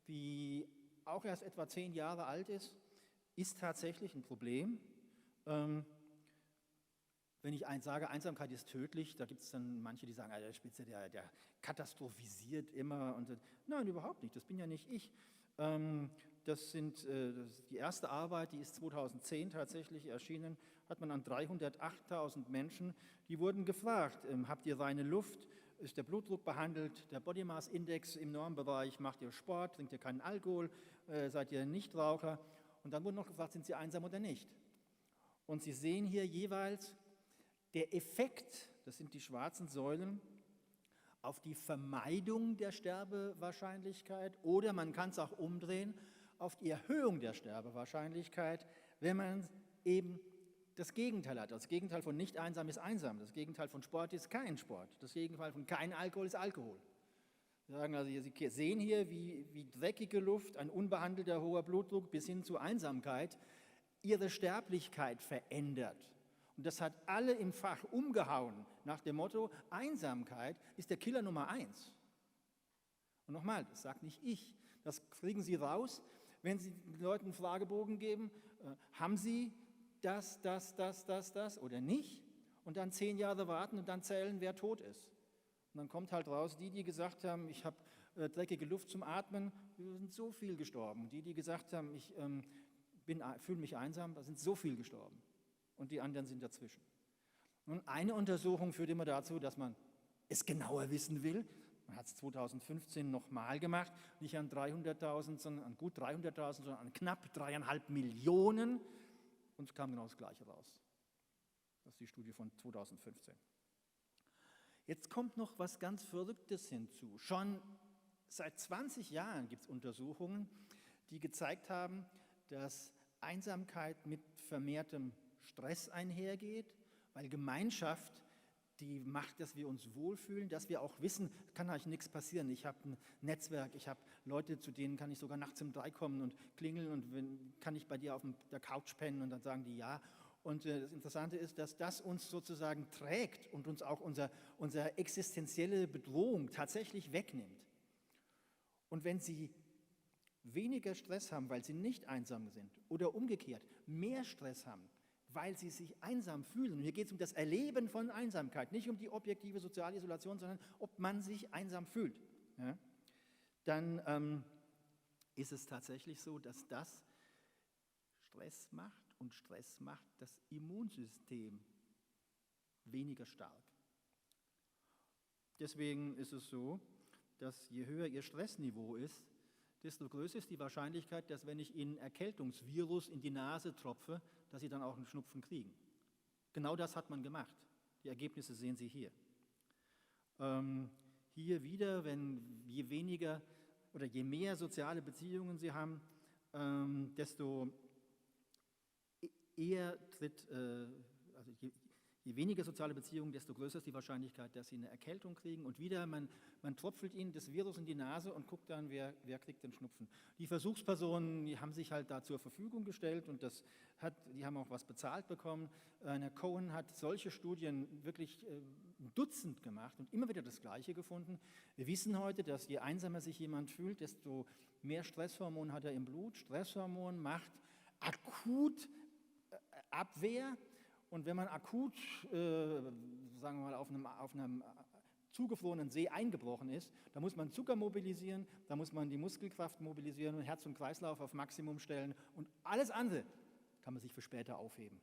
die auch erst etwa 10 Jahre alt ist tatsächlich ein Problem. Wenn ich sage, Einsamkeit ist tödlich, da gibt es dann manche, die sagen, der Spitze, der katastrophisiert immer. Und nein, überhaupt nicht, das bin ja nicht ich. Das ist die erste Arbeit, die ist 2010 tatsächlich erschienen, hat man an 308.000 Menschen, die wurden gefragt, habt ihr reine Luft, ist der Blutdruck behandelt, der Body Mass Index im Normbereich, macht ihr Sport, trinkt ihr keinen Alkohol, seid ihr Nichtraucher? Und dann wurde noch gefragt, sind sie einsam oder nicht? Und Sie sehen hier jeweils der Effekt, das sind die schwarzen Säulen, auf die Vermeidung der Sterbewahrscheinlichkeit oder man kann es auch umdrehen, auf die Erhöhung der Sterbewahrscheinlichkeit, wenn man eben das Gegenteil hat. Das Gegenteil von nicht einsam ist einsam, das Gegenteil von Sport ist kein Sport, das Gegenteil von kein Alkohol ist Alkohol. Sie sehen hier, wie dreckige Luft, ein unbehandelter hoher Blutdruck bis hin zu Einsamkeit ihre Sterblichkeit verändert. Und das hat alle im Fach umgehauen nach dem Motto, Einsamkeit ist der Killer Nummer 1. Und nochmal, das sagt nicht ich, das kriegen Sie raus, wenn Sie den Leuten einen Fragebogen geben, haben Sie das oder nicht? Und dann 10 Jahre warten und dann zählen, wer tot ist. Und dann kommt halt raus, die gesagt haben, ich habe dreckige Luft zum Atmen, sind so viel gestorben. Die gesagt haben, ich fühle mich einsam, da sind so viel gestorben. Und die anderen sind dazwischen. Und eine Untersuchung führt immer dazu, dass man es genauer wissen will. Man hat es 2015 nochmal gemacht, nicht an 300.000, sondern an gut 300.000, sondern an knapp 3,5 Millionen. Und es kam genau das Gleiche raus. Das ist die Studie von 2015. Jetzt kommt noch was ganz Verrücktes hinzu. Schon seit 20 Jahren gibt es Untersuchungen, die gezeigt haben, dass Einsamkeit mit vermehrtem Stress einhergeht, weil Gemeinschaft, die macht, dass wir uns wohlfühlen, dass wir auch wissen, kann eigentlich nichts passieren. Ich habe ein Netzwerk, ich habe Leute, zu denen kann ich sogar nachts um 3 kommen und klingeln und kann ich bei dir auf der Couch pennen und dann sagen die ja. Und das Interessante ist, dass das uns sozusagen trägt und uns auch unsere existenzielle Bedrohung tatsächlich wegnimmt. Und wenn Sie weniger Stress haben, weil Sie nicht einsam sind oder umgekehrt mehr Stress haben, weil Sie sich einsam fühlen, und hier geht es um das Erleben von Einsamkeit, nicht um die objektive soziale Isolation, sondern ob man sich einsam fühlt, ja, dann ist es tatsächlich so, dass das Stress macht und Stress macht das Immunsystem weniger stark. Deswegen ist es so, dass je höher Ihr Stressniveau ist, desto größer ist die Wahrscheinlichkeit, dass wenn ich Ihnen Erkältungsvirus in die Nase tropfe, dass Sie dann auch einen Schnupfen kriegen. Genau das hat man gemacht. Die Ergebnisse sehen Sie hier. Hier wieder, je weniger oder je mehr soziale Beziehungen Sie haben, desto eher je weniger soziale Beziehungen, desto größer ist die Wahrscheinlichkeit, dass Sie eine Erkältung kriegen. Und wieder, man tropfelt Ihnen das Virus in die Nase und guckt dann, wer kriegt den Schnupfen. Die Versuchspersonen, die haben sich halt da zur Verfügung gestellt und die haben auch was bezahlt bekommen. Herr Cohen hat solche Studien wirklich ein Dutzend gemacht und immer wieder das Gleiche gefunden. Wir wissen heute, dass je einsamer sich jemand fühlt, desto mehr Stresshormon hat er im Blut. Stresshormon macht akut Abwehr. Und wenn man akut, sagen wir mal, auf einem zugefrorenen See eingebrochen ist, da muss man Zucker mobilisieren, da muss man die Muskelkraft mobilisieren und Herz und Kreislauf auf Maximum stellen und alles andere kann man sich für später aufheben.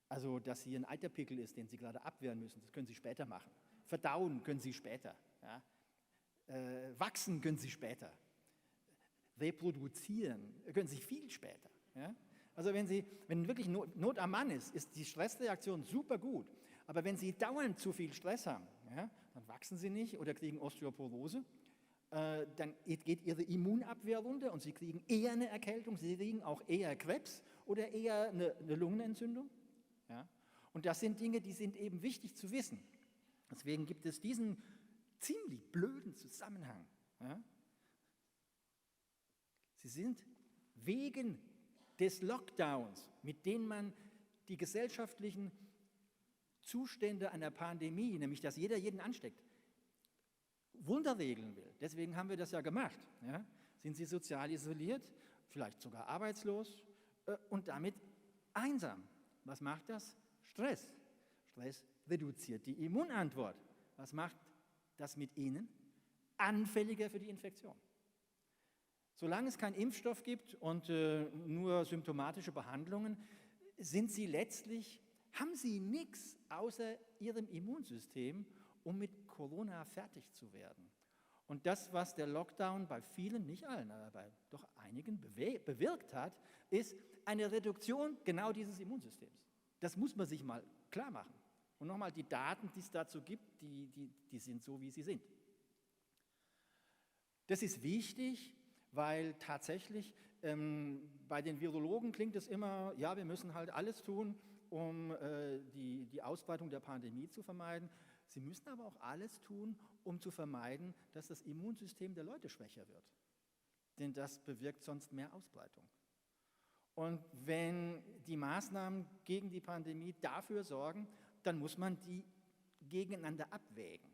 Also, dass hier ein Eiterpickel ist, den Sie gerade abwehren müssen, das können Sie später machen. Verdauen können Sie später. Ja? Wachsen können Sie später. Reproduzieren können Sie viel später. Ja? Also wenn wirklich Not am Mann ist die Stressreaktion super gut. Aber wenn Sie dauernd zu viel Stress haben, ja, dann wachsen Sie nicht oder kriegen Osteoporose, dann geht Ihre Immunabwehr runter und Sie kriegen eher eine Erkältung, Sie kriegen auch eher Krebs oder eher eine Lungenentzündung. Ja. Und das sind Dinge, die sind eben wichtig zu wissen. Deswegen gibt es diesen ziemlich blöden Zusammenhang. Ja. Sie sind wegen des Lockdowns, mit denen man die gesellschaftlichen Zustände einer Pandemie, nämlich dass jeder jeden ansteckt, Wunderregeln will. Deswegen haben wir das ja gemacht. Ja? Sind sie sozial isoliert, vielleicht sogar arbeitslos und damit einsam. Was macht das? Stress. Stress reduziert die Immunantwort. Was macht das mit ihnen? Anfälliger für die Infektion. Solange es keinen Impfstoff gibt und nur symptomatische Behandlungen, haben sie nichts außer ihrem Immunsystem, um mit Corona fertig zu werden. Und das, was der Lockdown bei vielen, nicht allen, aber bei doch einigen bewirkt hat, ist eine Reduktion genau dieses Immunsystems. Das muss man sich mal klar machen. Und nochmal, die Daten, die es dazu gibt, die sind so, wie sie sind. Das ist wichtig, weil tatsächlich bei den Virologen klingt es immer, ja, wir müssen halt alles tun, um die Ausbreitung der Pandemie zu vermeiden. Sie müssen aber auch alles tun, um zu vermeiden, dass das Immunsystem der Leute schwächer wird. Denn das bewirkt sonst mehr Ausbreitung. Und wenn die Maßnahmen gegen die Pandemie dafür sorgen, dann muss man die gegeneinander abwägen.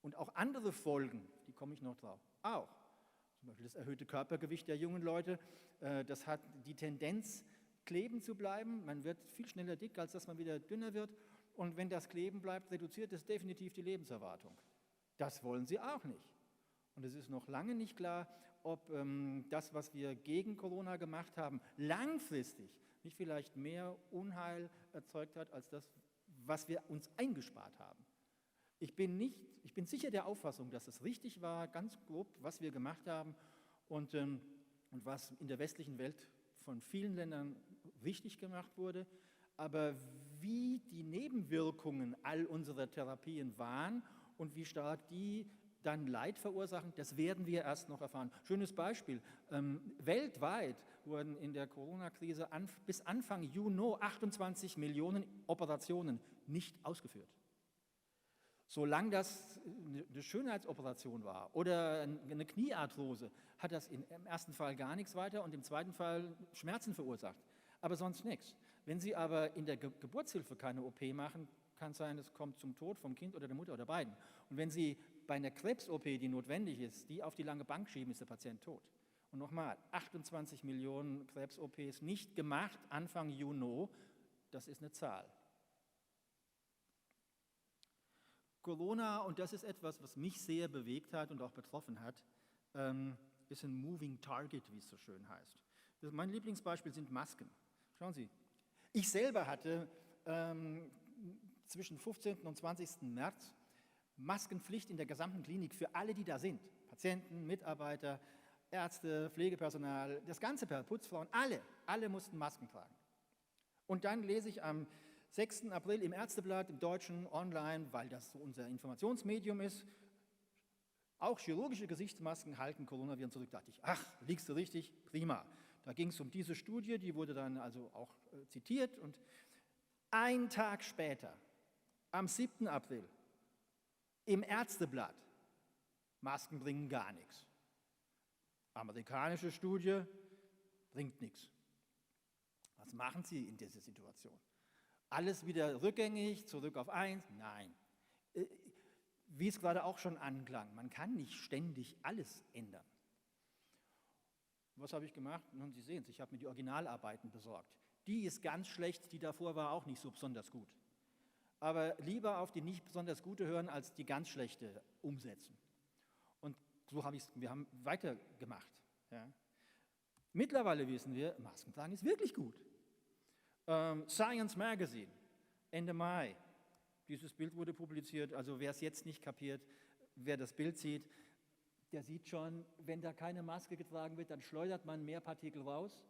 Und auch andere Folgen, die komme ich noch drauf, auch. Zum Beispiel das erhöhte Körpergewicht der jungen Leute, das hat die Tendenz, kleben zu bleiben. Man wird viel schneller dick, als dass man wieder dünner wird. Und wenn das kleben bleibt, reduziert es definitiv die Lebenserwartung. Das wollen sie auch nicht. Und es ist noch lange nicht klar, ob das, was wir gegen Corona gemacht haben, langfristig nicht vielleicht mehr Unheil erzeugt hat, als das, was wir uns eingespart haben. Ich bin sicher der Auffassung, dass es richtig war, ganz grob, was wir gemacht haben und was in der westlichen Welt von vielen Ländern richtig gemacht wurde. Aber wie die Nebenwirkungen all unserer Therapien waren und wie stark die dann Leid verursachen, das werden wir erst noch erfahren. Schönes Beispiel, weltweit wurden in der Corona-Krise bis Anfang Juni 28 Millionen Operationen nicht ausgeführt. Solange das eine Schönheitsoperation war oder eine Kniearthrose, hat das im ersten Fall gar nichts weiter und im zweiten Fall Schmerzen verursacht, aber sonst nichts. Wenn Sie aber in der Geburtshilfe keine OP machen, kann es sein, es kommt zum Tod vom Kind oder der Mutter oder beiden. Und wenn Sie bei einer Krebs-OP, die notwendig ist, die auf die lange Bank schieben, ist der Patient tot. Und nochmal, 28 Millionen Krebs-OPs nicht gemacht Anfang Juni, das ist eine Zahl. Corona, und das ist etwas, was mich sehr bewegt hat und auch betroffen hat, ist ein Moving Target, wie es so schön heißt. Mein Lieblingsbeispiel sind Masken. Schauen Sie, ich selber hatte zwischen 15. und 20. März Maskenpflicht in der gesamten Klinik für alle, die da sind. Patienten, Mitarbeiter, Ärzte, Pflegepersonal, das ganze Putzfrauen, alle mussten Masken tragen. Und dann lese ich am 6. April im Ärzteblatt, im Deutschen, online, weil das so unser Informationsmedium ist, auch chirurgische Gesichtsmasken halten Coronaviren zurück. Da dachte ich, ach, liegst du richtig, prima. Da ging es um diese Studie, die wurde dann also auch zitiert. Und einen Tag später, am 7. April, im Ärzteblatt, Masken bringen gar nichts. Amerikanische Studie bringt nichts. Was machen Sie in dieser Situation? Alles wieder rückgängig, zurück auf 1? Nein. Wie es gerade auch schon anklang, man kann nicht ständig alles ändern. Was habe ich gemacht? Nun, Sie sehen es, ich habe mir die Originalarbeiten besorgt. Die ist ganz schlecht, die davor war auch nicht so besonders gut. Aber lieber auf die nicht besonders gute hören, als die ganz schlechte umsetzen. Und so wir haben weitergemacht. Ja. Mittlerweile wissen wir, Maskentragen ist wirklich gut. Science Magazine, Ende Mai. Dieses Bild wurde publiziert, also wer es jetzt nicht kapiert, wer das Bild sieht, der sieht schon, wenn da keine Maske getragen wird, dann schleudert man mehr Partikel raus.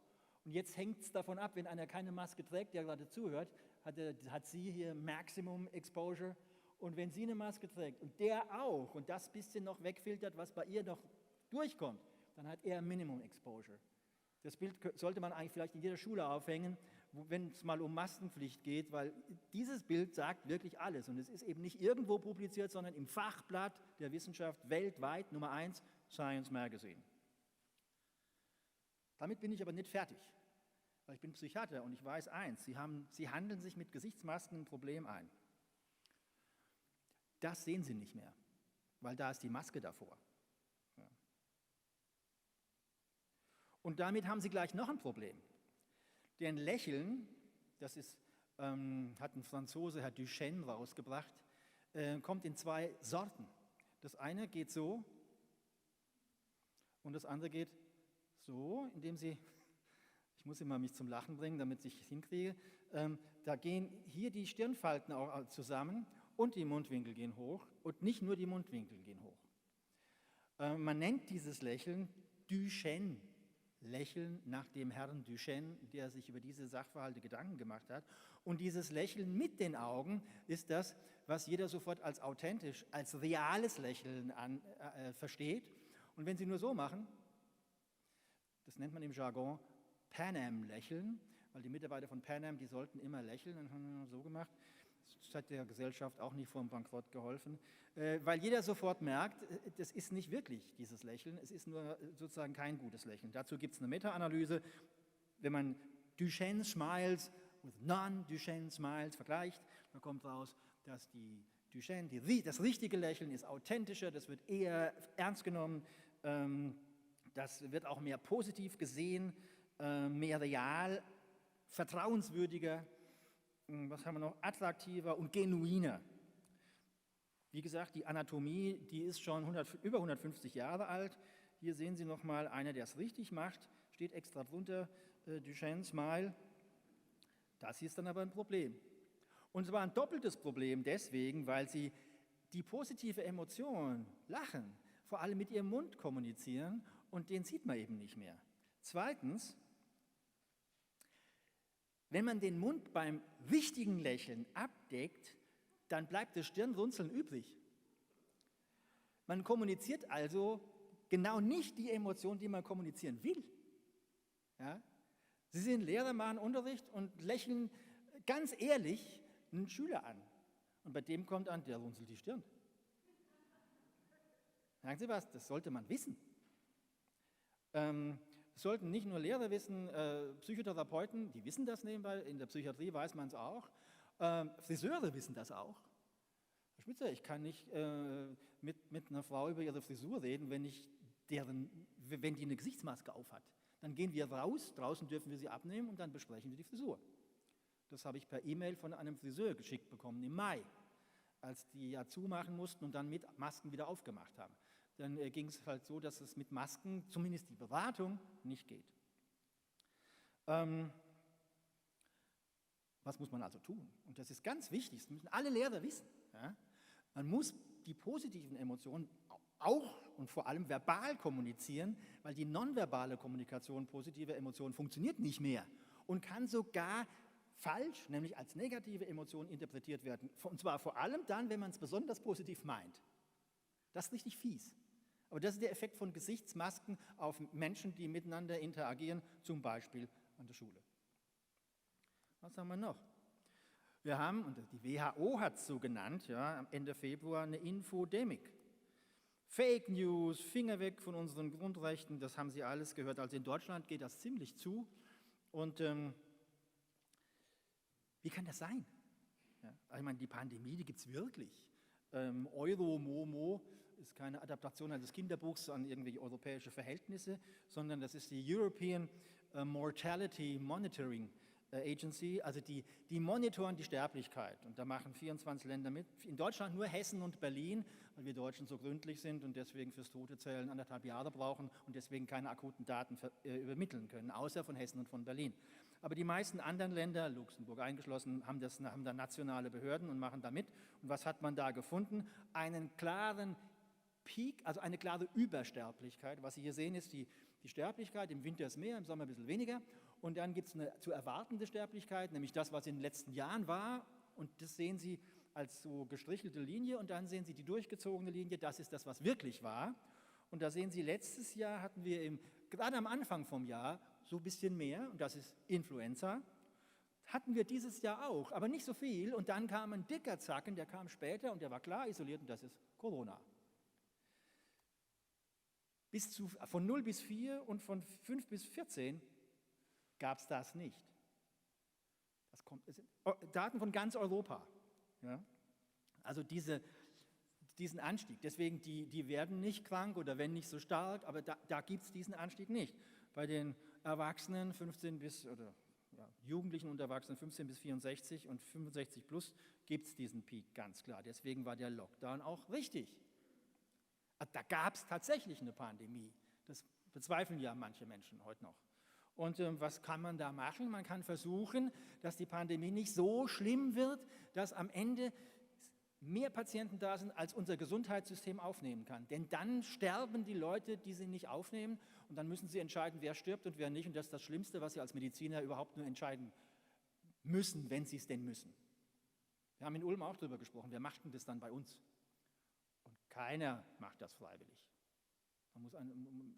Und jetzt hängt es davon ab, wenn einer keine Maske trägt, der gerade zuhört, hat sie hier Maximum Exposure. Und wenn sie eine Maske trägt und der auch und das bisschen noch wegfiltert, was bei ihr noch durchkommt, dann hat er Minimum Exposure. Das Bild sollte man eigentlich vielleicht in jeder Schule aufhängen, wenn es mal um Maskenpflicht geht, weil dieses Bild sagt wirklich alles. Und es ist eben nicht irgendwo publiziert, sondern im Fachblatt der Wissenschaft weltweit, Nummer 1, Science Magazine. Damit bin ich aber nicht fertig, weil ich bin Psychiater und ich weiß eins, Sie handeln sich mit Gesichtsmasken ein Problem ein. Das sehen Sie nicht mehr, weil da ist die Maske davor. Ja. Und damit haben Sie gleich noch ein Problem. Denn Lächeln, das hat ein Franzose, Herr Duchenne, rausgebracht, kommt in 2 Sorten. Das eine geht so und das andere geht so, indem Sie, ich muss immer mich zum Lachen bringen, damit ich es hinkriege, da gehen hier die Stirnfalten auch zusammen und die Mundwinkel gehen hoch und nicht nur die Mundwinkel gehen hoch. Man nennt dieses Lächeln Duchenne-Lächeln nach dem Herrn Duchenne, der sich über diese Sachverhalte Gedanken gemacht hat. Und dieses Lächeln mit den Augen ist das, was jeder sofort als authentisch, als reales Lächeln versteht. Und wenn Sie nur so machen, das nennt man im Jargon Pan Am-Lächeln, weil die Mitarbeiter von Pan Am, die sollten immer lächeln, dann haben wir so gemacht. Das hat der Gesellschaft auch nicht vor dem Bankrott geholfen, weil jeder sofort merkt, das ist nicht wirklich dieses Lächeln, es ist nur sozusagen kein gutes Lächeln. Dazu gibt es eine Meta-Analyse, wenn man Duchenne Smiles with Non-Duchenne Smiles vergleicht, dann kommt raus, dass die Duchenne, das richtige Lächeln ist authentischer, das wird eher ernst genommen, das wird auch mehr positiv gesehen, mehr real, vertrauenswürdiger, was haben wir noch, attraktiver und genuiner. Wie gesagt, die Anatomie, die ist schon über 150 Jahre alt. Hier sehen Sie nochmal einer, der es richtig macht, steht extra drunter, Duchenne Smile. Das hier ist dann aber ein Problem. Und zwar ein doppeltes Problem deswegen, weil Sie die positive Emotion, Lachen, vor allem mit Ihrem Mund kommunizieren und den sieht man eben nicht mehr. Zweitens, wenn man den Mund beim richtigen Lächeln abdeckt, dann bleibt das Stirnrunzeln übrig. Man kommuniziert also genau nicht die Emotion, die man kommunizieren will. Ja? Sie sind Lehrer, machen Unterricht und lächeln ganz ehrlich einen Schüler an. Und bei dem kommt an, der runzelt die Stirn. Sagen Sie was, das sollte man wissen. Sollten nicht nur Lehrer wissen, Psychotherapeuten, die wissen das nebenbei, in der Psychiatrie weiß man es auch, Friseure wissen das auch. Herr Spitzer, ich kann nicht mit einer Frau über ihre Frisur reden, wenn die eine Gesichtsmaske aufhat. Dann gehen wir raus, draußen dürfen wir sie abnehmen und dann besprechen wir die Frisur. Das habe ich per E-Mail von einem Friseur geschickt bekommen im Mai, als die ja zumachen mussten und dann mit Masken wieder aufgemacht haben. Dann ging es halt so, dass es mit Masken, zumindest die Beratung, nicht geht. Was muss man also tun? Und das ist ganz wichtig, das müssen alle Lehrer wissen. Ja? Man muss die positiven Emotionen auch und vor allem verbal kommunizieren, weil die nonverbale Kommunikation positiver Emotionen funktioniert nicht mehr und kann sogar falsch, nämlich als negative Emotion interpretiert werden. Und zwar vor allem dann, wenn man es besonders positiv meint. Das ist richtig fies. Aber das ist der Effekt von Gesichtsmasken auf Menschen, die miteinander interagieren, zum Beispiel an der Schule. Was haben wir noch? Wir haben, und die WHO hat es so genannt, ja, am Ende Februar eine Infodemik. Fake News, Finger weg von unseren Grundrechten, das haben Sie alles gehört. Also in Deutschland geht das ziemlich zu. Und wie kann das sein? Ja, ich meine, die Pandemie, die gibt es wirklich. Euro-Momo ist keine Adaptation eines Kinderbuchs an irgendwelche europäische Verhältnisse, sondern das ist die European Mortality Monitoring Agency, also die monitoren die Sterblichkeit. Und da machen 24 Länder mit. In Deutschland nur Hessen und Berlin, weil wir Deutschen so gründlich sind und deswegen fürs Totezählen 1,5 Jahre brauchen und deswegen keine akuten Daten übermitteln können, außer von Hessen und von Berlin. Aber die meisten anderen Länder, Luxemburg eingeschlossen, haben da nationale Behörden und machen da mit. Und was hat man da gefunden? Einen klaren Peak, also eine klare Übersterblichkeit. Was Sie hier sehen, ist die Sterblichkeit. Im Winter ist mehr, im Sommer ein bisschen weniger. Und dann gibt es eine zu erwartende Sterblichkeit, nämlich das, was in den letzten Jahren war. Und das sehen Sie als so gestrichelte Linie. Und dann sehen Sie die durchgezogene Linie. Das ist das, was wirklich war. Und da sehen Sie, letztes Jahr hatten wir gerade am Anfang vom Jahr so ein bisschen mehr. Und das ist Influenza. Hatten wir dieses Jahr auch, aber nicht so viel. Und dann kam ein dicker Zacken, der kam später und der war klar isoliert. Und das ist Corona. Von 0 bis 4 und von 5 bis 14 gab es das nicht. Es sind Daten von ganz Europa. Ja? Also diesen Anstieg. Deswegen, die werden nicht krank oder wenn nicht so stark, aber da gibt es diesen Anstieg nicht. Bei den Erwachsenen 15 bis, oder ja, Jugendlichen und Erwachsenen 15 bis 64 und 65 plus gibt es diesen Peak, ganz klar. Deswegen war der Lockdown auch richtig. Da gab es tatsächlich eine Pandemie. Das bezweifeln ja manche Menschen heute noch. Und was kann man da machen? Man kann versuchen, dass die Pandemie nicht so schlimm wird, dass am Ende mehr Patienten da sind, als unser Gesundheitssystem aufnehmen kann. Denn dann sterben die Leute, die sie nicht aufnehmen, und dann müssen sie entscheiden, wer stirbt und wer nicht. Und das ist das Schlimmste, was sie als Mediziner überhaupt nur entscheiden müssen, wenn sie es denn müssen. Wir haben in Ulm auch darüber gesprochen, wer macht denn das dann bei uns? Und keiner macht das freiwillig.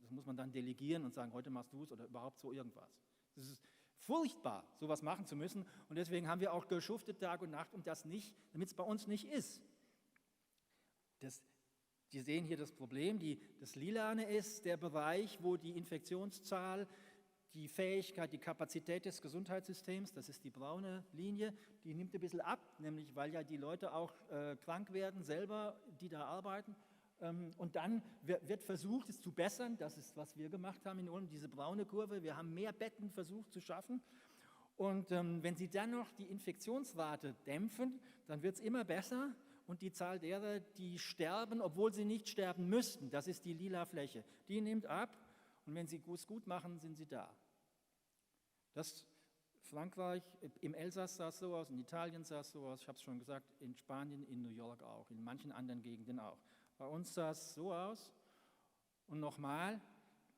Das muss man dann delegieren und sagen, heute machst du es oder überhaupt so irgendwas. Das ist furchtbar, sowas machen zu müssen. Und deswegen haben wir auch geschuftet Tag und Nacht, um das nicht, damit es bei uns nicht ist. Sie sehen hier das Problem, das Lilane ist der Bereich, wo die Infektionszahl, die Fähigkeit, die Kapazität des Gesundheitssystems, das ist die braune Linie, die nimmt ein bisschen ab, nämlich weil ja die Leute auch krank werden selber, die da arbeiten. Und dann wird versucht, es zu bessern. Das ist, was wir gemacht haben in Ulm, diese braune Kurve. Wir haben mehr Betten versucht zu schaffen. Und wenn Sie dann noch die Infektionsrate dämpfen, dann wird es immer besser. Und die Zahl derer, die sterben, obwohl sie nicht sterben müssten, das ist die lila Fläche, die nimmt ab. Und wenn Sie es gut machen, sind Sie da. Das Frankreich, im Elsass sah es so aus, in Italien sah es so aus, ich habe es schon gesagt, in Spanien, in New York auch, in manchen anderen Gegenden auch. Bei uns sah es so aus. Und nochmal,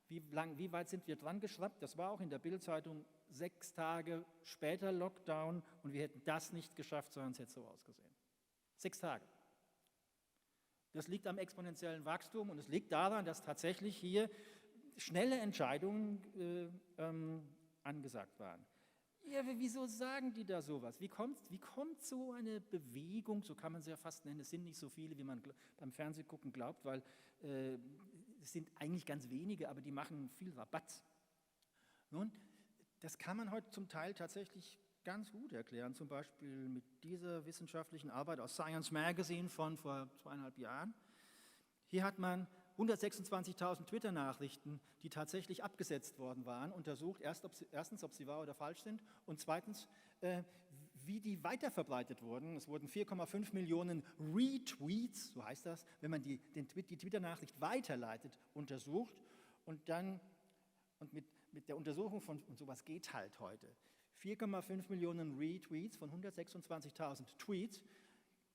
wie weit sind wir dran geschraubt? Das war auch in der Bild-Zeitung 6 Tage später Lockdown und wir hätten das nicht geschafft, sondern es hätte so ausgesehen. 6 Tage. Das liegt am exponentiellen Wachstum und es liegt daran, dass tatsächlich hier schnelle Entscheidungen angesagt waren. Ja, wieso sagen die da sowas? Wie kommt so eine Bewegung, so kann man sie ja fast nennen, es sind nicht so viele, wie man beim Fernsehgucken glaubt, weil es sind eigentlich ganz wenige, aber die machen viel Rabatt. Nun, das kann man heute zum Teil tatsächlich ganz gut erklären, zum Beispiel mit dieser wissenschaftlichen Arbeit aus Science Magazine von vor 2,5 Jahren. Hier hat man 126.000 Twitter-Nachrichten, die tatsächlich abgesetzt worden waren, untersucht, erstens, ob sie wahr oder falsch sind und zweitens, wie die weiterverbreitet wurden. Es wurden 4,5 Millionen Retweets, so heißt das, wenn man die Twitter-Nachricht weiterleitet, untersucht und mit der Untersuchung und sowas geht halt heute, 4,5 Millionen Retweets von 126.000 Tweets,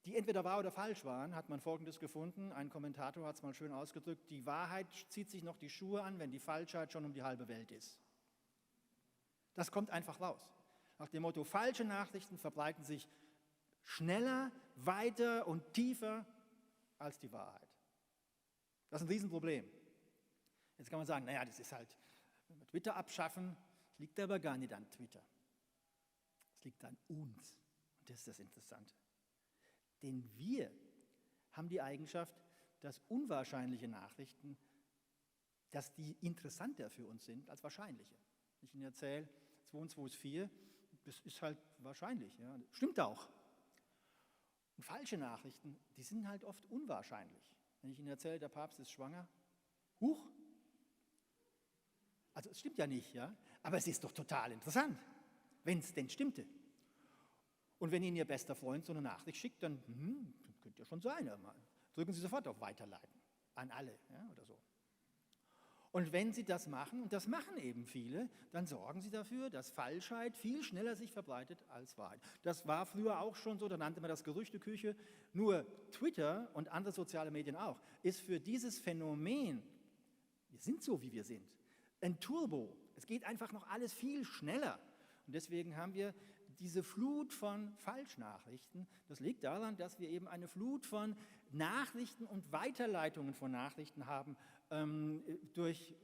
die entweder wahr oder falsch waren, hat man Folgendes gefunden. Ein Kommentator hat es mal schön ausgedrückt, die Wahrheit zieht sich noch die Schuhe an, wenn die Falschheit schon um die halbe Welt ist. Das kommt einfach raus. Nach dem Motto, falsche Nachrichten verbreiten sich schneller, weiter und tiefer als die Wahrheit. Das ist ein Riesenproblem. Jetzt kann man sagen, naja, das ist halt Twitter abschaffen, das liegt aber gar nicht an Twitter. Es liegt an uns. Und das ist das Interessante. Denn wir haben die Eigenschaft, dass unwahrscheinliche Nachrichten, dass die interessanter für uns sind als wahrscheinliche. Wenn ich Ihnen erzähle, 2 und 2 ist 4, das ist halt wahrscheinlich. Ja. Stimmt auch. Und falsche Nachrichten, die sind halt oft unwahrscheinlich. Wenn ich Ihnen erzähle, der Papst ist schwanger, huch. Also es stimmt ja nicht, ja, aber es ist doch total interessant, wenn es denn stimmte. Und wenn Ihnen Ihr bester Freund so eine Nachricht schickt, dann könnte ja schon sein. Drücken Sie sofort auf Weiterleiten an alle, ja, oder so. Und wenn Sie das machen, und das machen eben viele, dann sorgen Sie dafür, dass Falschheit viel schneller sich verbreitet als Wahrheit. Das war früher auch schon so, da nannte man das Gerüchteküche. Nur Twitter und andere soziale Medien auch, ist für dieses Phänomen, wir sind so, wie wir sind, ein Turbo. Es geht einfach noch alles viel schneller. Und deswegen haben wir diese Flut von Falschnachrichten. Das liegt daran, dass wir eben eine Flut von Nachrichten und Weiterleitungen von Nachrichten haben durch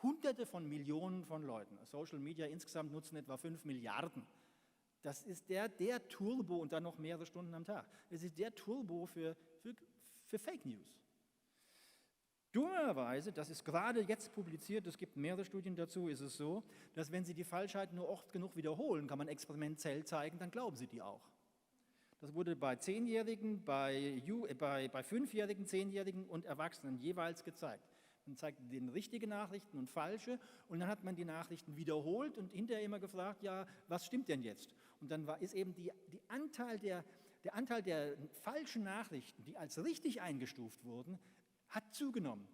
Hunderte von Millionen von Leuten. Social Media insgesamt nutzen etwa 5 Milliarden. Das ist der Turbo und dann noch mehrere Stunden am Tag. Es ist der Turbo für Fake News. Dummerweise, das ist gerade jetzt publiziert, es gibt mehrere Studien dazu, ist es so, dass wenn Sie die Falschheit nur oft genug wiederholen, kann man experimentell zeigen, dann glauben Sie die auch. Das wurde bei 10-Jährigen, bei 5-Jährigen, 10-Jährigen und Erwachsenen jeweils gezeigt. Man zeigt den richtigen Nachrichten und falsche und dann hat man die Nachrichten wiederholt und hinterher immer gefragt, ja, was stimmt denn jetzt? Und dann ist eben der Anteil der falschen Nachrichten, die als richtig eingestuft wurden, hat zugenommen.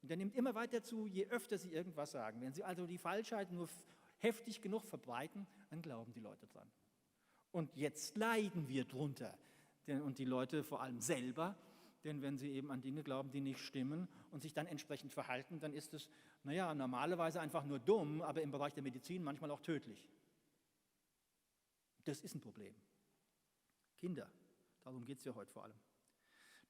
Und der nimmt immer weiter zu, je öfter Sie irgendwas sagen. Wenn Sie also die Falschheit nur heftig genug verbreiten, dann glauben die Leute dran. Und jetzt leiden wir drunter. Und die Leute vor allem selber, denn wenn sie eben an Dinge glauben, die nicht stimmen und sich dann entsprechend verhalten, dann ist es, normalerweise einfach nur dumm, aber im Bereich der Medizin manchmal auch tödlich. Das ist ein Problem. Kinder, darum geht es ja heute vor allem.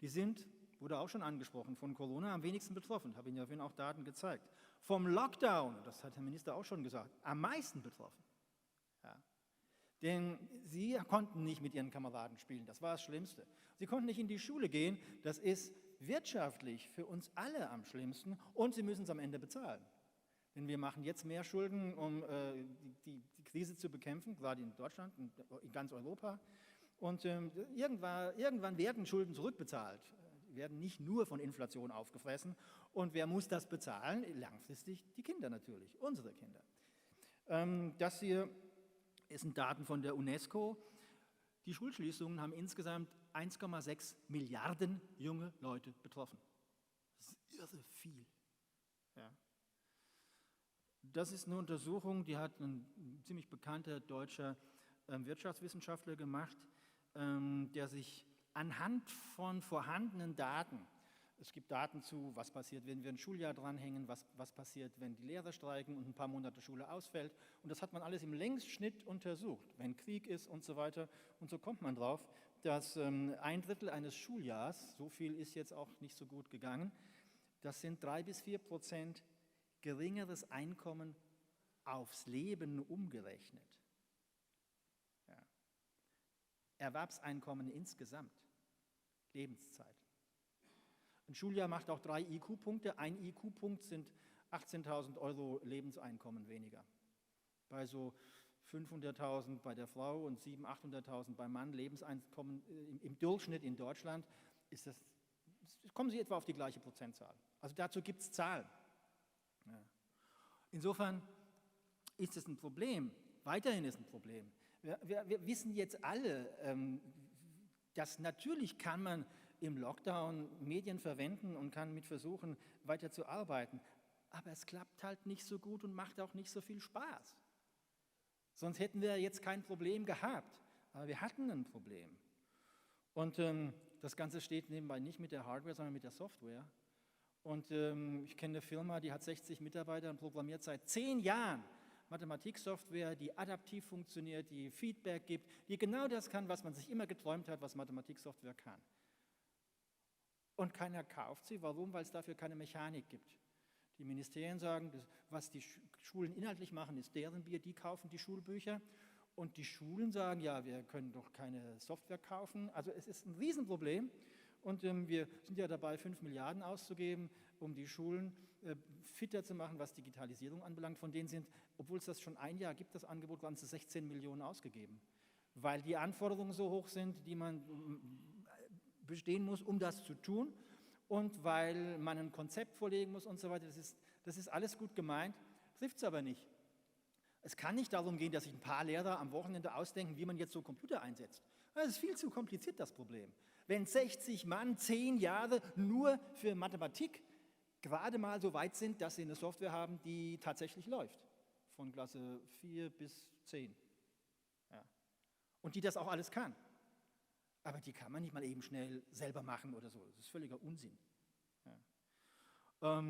Die sind, wurde auch schon angesprochen, von Corona am wenigsten betroffen. Ich habe Ihnen ja vorhin auch Daten gezeigt. Vom Lockdown, das hat Herr Minister auch schon gesagt, am meisten betroffen. Ja. Denn sie konnten nicht mit ihren Kameraden spielen, das war das Schlimmste. Sie konnten nicht in die Schule gehen, das ist wirtschaftlich für uns alle am schlimmsten und sie müssen es am Ende bezahlen. Denn wir machen jetzt mehr Schulden, um die Krise zu bekämpfen, gerade in Deutschland und in ganz Europa. Und irgendwann werden Schulden zurückbezahlt, werden nicht nur von Inflation aufgefressen. Und wer muss das bezahlen? Langfristig die Kinder natürlich, unsere Kinder. Das hier sind Daten von der UNESCO. Die Schulschließungen haben insgesamt 1,6 Milliarden junge Leute betroffen. Das ist irre viel. Ja. Das ist eine Untersuchung, die hat ein ziemlich bekannter deutscher Wirtschaftswissenschaftler gemacht, der sich anhand von vorhandenen Daten, es gibt Daten zu, was passiert, wenn wir ein Schuljahr dranhängen, was passiert, wenn die Lehrer streiken und ein paar Monate Schule ausfällt. Und das hat man alles im Längsschnitt untersucht, wenn Krieg ist und so weiter. Und so kommt man drauf, dass 1/3 eines Schuljahrs, so viel ist jetzt auch nicht so gut gegangen, das sind 3-4% geringeres Einkommen aufs Leben umgerechnet. Ja. Erwerbseinkommen insgesamt, Lebenszeit. Ein Schuljahr macht auch 3 IQ-Punkte. Ein IQ-Punkt sind 18.000 € Lebenseinkommen weniger. Bei so 500.000 bei der Frau und 700.000, 800.000 beim Mann Lebenseinkommen im Durchschnitt in Deutschland kommen Sie etwa auf die gleiche Prozentzahl. Also dazu gibt es Zahlen. Ja. Insofern ist es ein Problem, weiterhin ist ein Problem. Wir wissen jetzt alle, dass natürlich kann man im Lockdown Medien verwenden und kann mit versuchen, weiter zu arbeiten. Aber es klappt halt nicht so gut und macht auch nicht so viel Spaß. Sonst hätten wir jetzt kein Problem gehabt. Aber wir hatten ein Problem. Und das Ganze steht nebenbei nicht mit der Hardware, sondern mit der Software. Und ich kenne eine Firma, die hat 60 Mitarbeiter und programmiert seit 10 Jahren Mathematiksoftware, die adaptiv funktioniert, die Feedback gibt, die genau das kann, was man sich immer geträumt hat, was Mathematiksoftware kann. Und keiner kauft sie. Warum? Weil es dafür keine Mechanik gibt. Die Ministerien sagen, was die Schulen inhaltlich machen, ist deren Bier, die kaufen die Schulbücher. Und die Schulen sagen, ja, wir können doch keine Software kaufen. Also es ist ein Riesenproblem. Und wir sind ja dabei, 5 Milliarden auszugeben, um die Schulen fitter zu machen, was Digitalisierung anbelangt. Von denen sind, obwohl es das schon ein Jahr gibt, das Angebot, ganze 16 Millionen ausgegeben. Weil die Anforderungen so hoch sind, die man bestehen muss, um das zu tun und weil man ein Konzept vorlegen muss und so weiter. Das ist alles gut gemeint, trifft es aber nicht. Es kann nicht darum gehen, dass sich ein paar Lehrer am Wochenende ausdenken, wie man jetzt so Computer einsetzt. Das ist viel zu kompliziert, das Problem. Wenn 60 Mann 10 Jahre nur für Mathematik gerade mal so weit sind, dass sie eine Software haben, die tatsächlich läuft, von Klasse 4 bis 10. Ja. Und die das auch alles kann. Aber die kann man nicht mal eben schnell selber machen oder so. Das ist völliger Unsinn. Ja.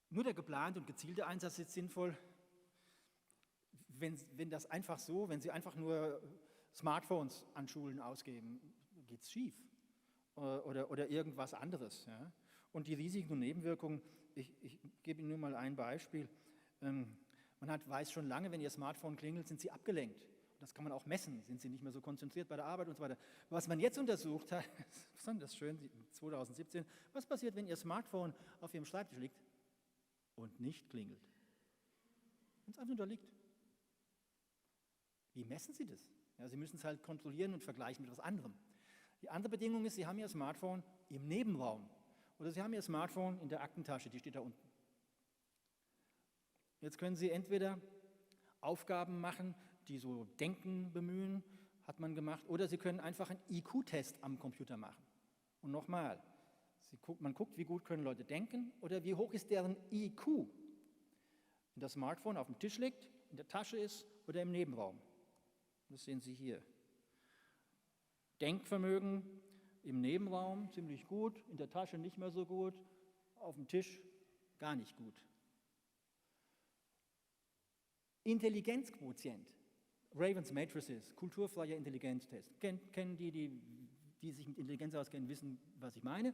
Nur der geplante und gezielte Einsatz ist sinnvoll. Wenn das einfach so, wenn Sie einfach nur Smartphones an Schulen ausgeben, geht es schief. Oder irgendwas anderes. Ja. Und die Risiken und Nebenwirkungen, ich gebe Ihnen nur mal ein Beispiel. Man weiß schon lange, wenn Ihr Smartphone klingelt, sind Sie abgelenkt. Das kann man auch messen, sind sie nicht mehr so konzentriert bei der Arbeit und so weiter. Was man jetzt untersucht hat, ist besonders schön, 2017, was passiert, wenn Ihr Smartphone auf Ihrem Schreibtisch liegt und nicht klingelt? Wenn es einfach nur da liegt. Wie messen Sie das? Ja, Sie müssen es halt kontrollieren und vergleichen mit etwas anderem. Die andere Bedingung ist, Sie haben Ihr Smartphone im Nebenraum oder Sie haben Ihr Smartphone in der Aktentasche, die steht da unten. Jetzt können Sie entweder Aufgaben machen, die so Denken bemühen, hat man gemacht, oder Sie können einfach einen IQ-Test am Computer machen. Und nochmal, man guckt, wie gut können Leute denken oder wie hoch ist deren IQ, wenn das Smartphone auf dem Tisch liegt, in der Tasche ist oder im Nebenraum. Das sehen Sie hier. Denkvermögen im Nebenraum ziemlich gut, in der Tasche nicht mehr so gut, auf dem Tisch gar nicht gut. Intelligenzquotient, Ravens Matrices, kulturfreier Intelligenztest. Kennen die sich mit Intelligenz auskennen, wissen, was ich meine.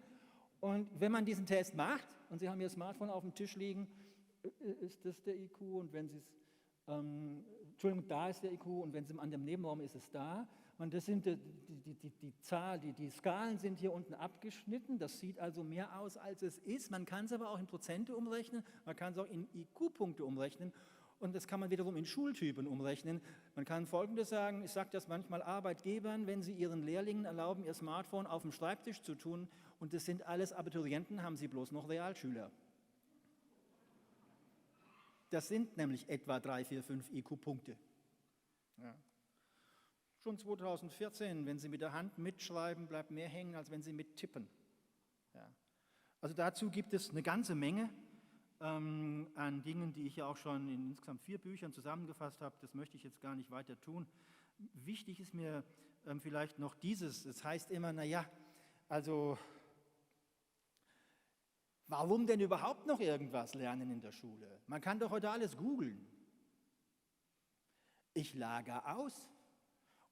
Und wenn man diesen Test macht und Sie haben Ihr Smartphone auf dem Tisch liegen, ist das der IQ und wenn Sie es, Entschuldigung, da ist der IQ und wenn es an dem Nebenraum ist es da. Und das sind die Skalen sind hier unten abgeschnitten, das sieht also mehr aus, als es ist. Man kann es aber auch in Prozente umrechnen, man kann es auch in IQ-Punkte umrechnen. Und das kann man wiederum in Schultypen umrechnen. Man kann Folgendes sagen, ich sage das manchmal Arbeitgebern, wenn sie ihren Lehrlingen erlauben, ihr Smartphone auf dem Schreibtisch zu tun und das sind alles Abiturienten, haben sie bloß noch Realschüler. Das sind nämlich etwa 3, 4, 5 IQ-Punkte. Ja. Schon 2014, wenn Sie mit der Hand mitschreiben, bleibt mehr hängen, als wenn Sie mittippen. Ja. Also dazu gibt es eine ganze Menge an Dingen, die ich ja auch schon in insgesamt 4 Büchern zusammengefasst habe. Das möchte ich jetzt gar nicht weiter tun. Wichtig ist mir vielleicht noch dieses. Es heißt immer, naja, also warum denn überhaupt noch irgendwas lernen in der Schule? Man kann doch heute alles googeln. Ich lagere aus.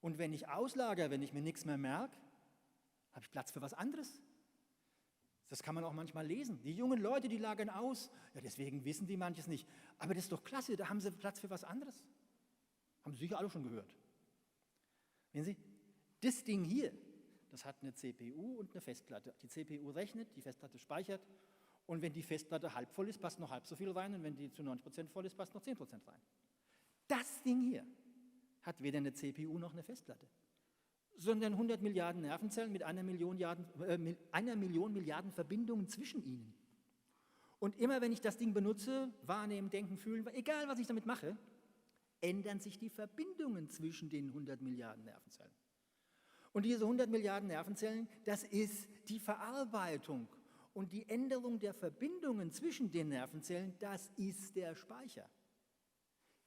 Und wenn ich auslagere, wenn ich mir nichts mehr merke, habe ich Platz für was anderes. Das kann man auch manchmal lesen. Die jungen Leute, die lagern aus, ja, deswegen wissen die manches nicht. Aber das ist doch klasse, da haben sie Platz für was anderes. Haben Sie sicher alle schon gehört. Sehen Sie, das Ding hier, das hat eine CPU und eine Festplatte. Die CPU rechnet, die Festplatte speichert und wenn die Festplatte halb voll ist, passt noch halb so viel rein und wenn die zu 90% voll ist, passt noch 10% rein. Das Ding hier hat weder eine CPU noch eine Festplatte, sondern 100 Milliarden Nervenzellen mit 1 Million Milliarden Verbindungen zwischen ihnen. Und immer wenn ich das Ding benutze, wahrnehmen, denken, fühlen, egal was ich damit mache, ändern sich die Verbindungen zwischen den 100 Milliarden Nervenzellen. Und diese 100 Milliarden Nervenzellen, das ist die Verarbeitung. Und die Änderung der Verbindungen zwischen den Nervenzellen, das ist der Speicher.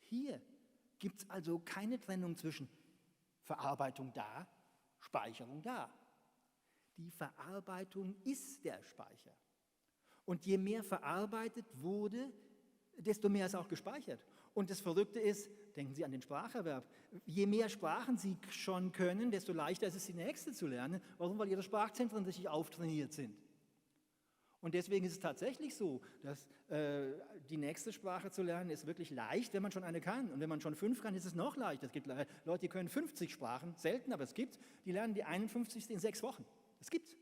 Hier gibt es also keine Trennung zwischen Verarbeitung da, Speicherung da. Die Verarbeitung ist der Speicher. Und je mehr verarbeitet wurde, desto mehr ist auch gespeichert. Und das Verrückte ist, denken Sie an den Spracherwerb, je mehr Sprachen Sie schon können, desto leichter ist es, die nächste zu lernen. Warum? Weil Ihre Sprachzentren richtig auftrainiert sind. Und deswegen ist es tatsächlich so, dass die nächste Sprache zu lernen ist wirklich leicht, wenn man schon eine kann. Und wenn man schon 5 kann, ist es noch leichter. Es gibt Leute, die können 50 Sprachen, selten, aber es gibt, die lernen die 51. in 6 Wochen. Das gibt's.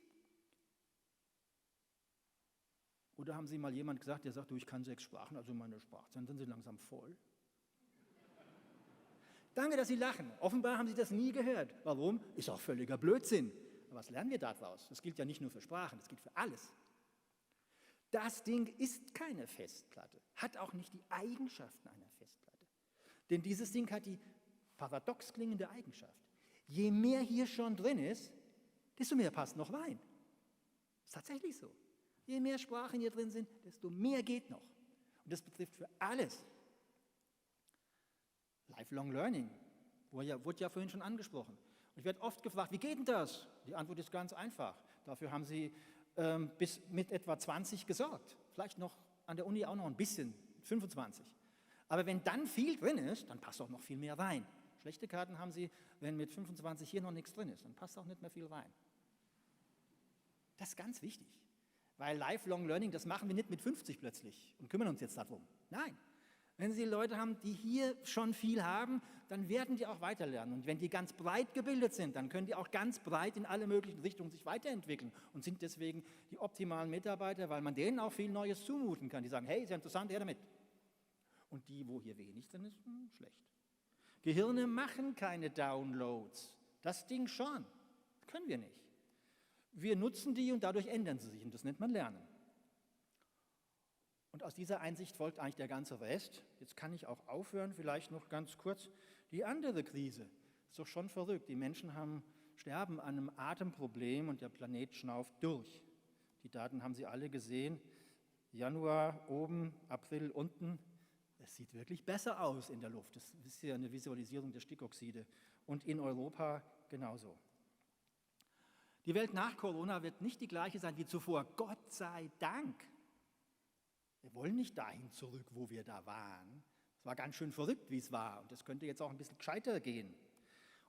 Oder haben Sie mal jemand gesagt, der sagt, du, ich kann 6 Sprachen, also meine Sprachzentren sind langsam voll? Danke, dass Sie lachen. Offenbar haben Sie das nie gehört. Warum? Ist auch völliger Blödsinn. Aber was lernen wir daraus? Das gilt ja nicht nur für Sprachen, das gilt für alles. Das Ding ist keine Festplatte, hat auch nicht die Eigenschaften einer Festplatte. Denn dieses Ding hat die paradox klingende Eigenschaft. Je mehr hier schon drin ist, desto mehr passt noch rein. Ist tatsächlich so. Je mehr Sprachen hier drin sind, desto mehr geht noch. Und das betrifft für alles. Lifelong Learning, wurde ja vorhin schon angesprochen. Und ich werde oft gefragt, wie geht denn das? Die Antwort ist ganz einfach. Dafür haben Sie bis mit etwa 20 gesorgt. Vielleicht noch an der Uni auch noch ein bisschen, 25. Aber wenn dann viel drin ist, dann passt auch noch viel mehr rein. Schlechte Karten haben Sie, wenn mit 25 hier noch nichts drin ist, dann passt auch nicht mehr viel rein. Das ist ganz wichtig, weil Lifelong Learning, das machen wir nicht mit 50 plötzlich und kümmern uns jetzt darum. Nein, Wenn Sie Leute haben, die hier schon viel haben, dann werden die auch weiterlernen. Und wenn die ganz breit gebildet sind, dann können die auch ganz breit in alle möglichen Richtungen sich weiterentwickeln und sind deswegen die optimalen Mitarbeiter, weil man denen auch viel Neues zumuten kann. Die sagen, hey, ist ja interessant, her damit. Und die, wo hier wenig drin ist, schlecht. Gehirne machen keine Downloads. Das Ding schon. Das können wir nicht. Wir nutzen die und dadurch ändern sie sich. Und das nennt man Lernen. Und aus dieser Einsicht folgt eigentlich der ganze Rest. Jetzt kann ich auch aufhören, vielleicht noch ganz kurz. Die andere Krise ist doch schon verrückt. Die Menschen sterben an einem Atemproblem und der Planet schnauft durch. Die Daten haben Sie alle gesehen. Januar oben, April unten. Es sieht wirklich besser aus in der Luft. Das ist ja eine Visualisierung der Stickoxide. Und in Europa genauso. Die Welt nach Corona wird nicht die gleiche sein wie zuvor. Gott sei Dank. Wir wollen nicht dahin zurück, wo wir da waren. Es war ganz schön verrückt, wie es war. Und das könnte jetzt auch ein bisschen gescheiter gehen.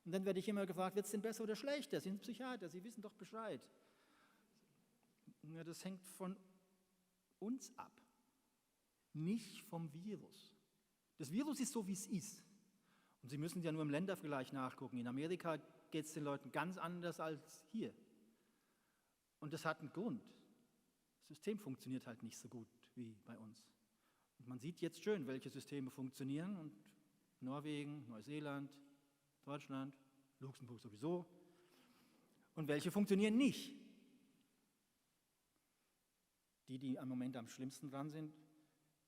Und dann werde ich immer gefragt, wird es denn besser oder schlechter? Sie sind Psychiater, Sie wissen doch Bescheid. Ja, das hängt von uns ab, nicht vom Virus. Das Virus ist so, wie es ist. Und Sie müssen ja nur im Ländervergleich nachgucken. In Amerika geht es den Leuten ganz anders als hier. Und das hat einen Grund. Das System funktioniert halt nicht so gut wie bei uns. Und man sieht jetzt schön, welche Systeme funktionieren. Und Norwegen, Neuseeland, Deutschland, Luxemburg sowieso. Und welche funktionieren nicht. Die am Moment am schlimmsten dran sind,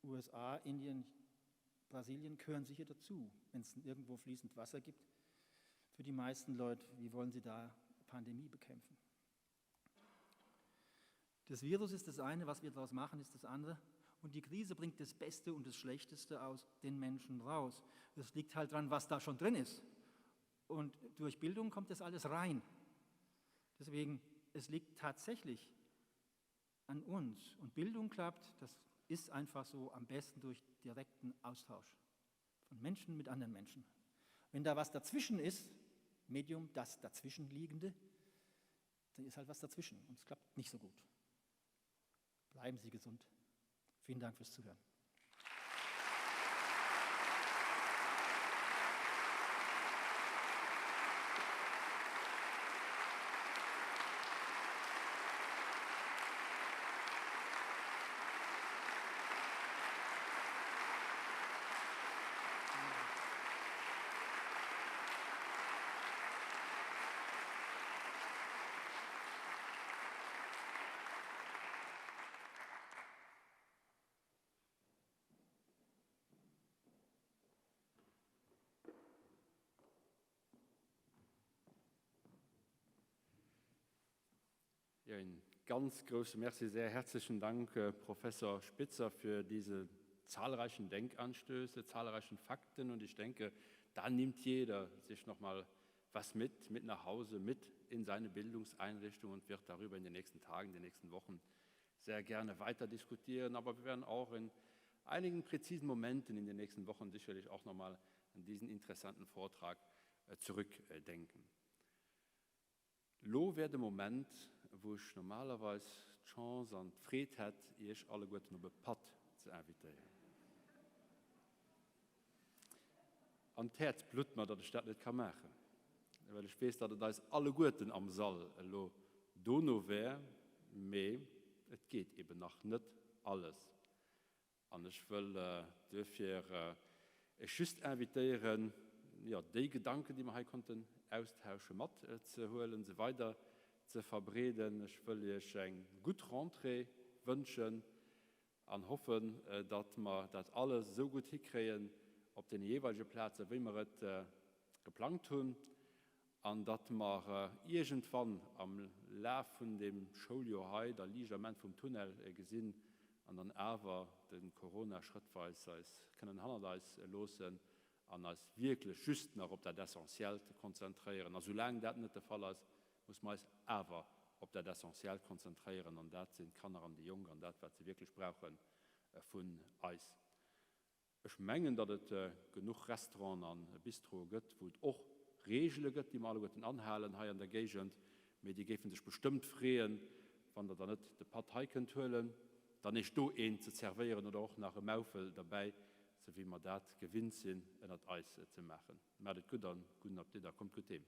USA, Indien, Brasilien, gehören sicher dazu, wenn es irgendwo fließend Wasser gibt. Für die meisten Leute, wie wollen sie da Pandemie bekämpfen? Das Virus ist das eine, was wir daraus machen, ist das andere. Und die Krise bringt das Beste und das Schlechteste aus den Menschen raus. Das liegt halt daran, was da schon drin ist. Und durch Bildung kommt das alles rein. Deswegen, es liegt tatsächlich an uns. Und Bildung klappt, das ist einfach so, am besten durch direkten Austausch von Menschen mit anderen Menschen. Wenn da was dazwischen ist, Medium, das Dazwischenliegende, dann ist halt was dazwischen und es klappt nicht so gut. Bleiben Sie gesund. Vielen Dank fürs Zuhören. Ja, ein ganz großes Merci, sehr herzlichen Dank, Professor Spitzer, für diese zahlreichen Denkanstöße, zahlreichen Fakten. Und ich denke, da nimmt jeder sich nochmal was mit nach Hause, mit in seine Bildungseinrichtung und wird darüber in den nächsten Tagen, in den nächsten Wochen sehr gerne weiter diskutieren. Aber wir werden auch in einigen präzisen Momenten in den nächsten Wochen sicherlich auch nochmal an diesen interessanten Vortrag zurückdenken. Lo wäre der Moment, wo ich normalerweise die Chance und die Freude hätte, ich alle Guten auf den Pott zu invitieren. An das Herz blutet mir, dass ich das nicht machen kann. Weil ich weiß, dass da alle Guten am Saal noch wäre, aber es geht eben noch nicht alles. Und ich will dafür just invitieren, ja, die Gedanken, die wir hier konnten, austauschen zu holen, sie weiter zu verbreden. Ich will euch eine gute Rentrée wünschen und hoffen, dass wir das alles so gut hinkriegen auf den jeweiligen Plätzen, wie wir es geplant haben, und dass wir irgendwann am Laufe von dem Schuljahr hier, der Liegement vom Tunnel gesehen, und dann aber den Corona schrittweise können wir losen und uns wirklich just noch auf das Essentielle konzentrieren. Also solange das nicht der Fall ist, muss man es aber auf das Essentielle konzentrieren, und das sind Kinder und die Jungen und das, was sie wirklich brauchen, von uns. Ich meine, dass es genug Restaurants und Bistro gibt, wo es auch Regeln gibt, die man alle anhalten hier in der Gegend, aber die geben sich bestimmt freuen, wenn da nicht die Partei holen, dann nicht da einen zu servieren oder auch nach einem Maufel dabei so wie man dat gewinnt sind, das Eis zu machen. Macht gut an, guten Appetit, da kommt gut hin.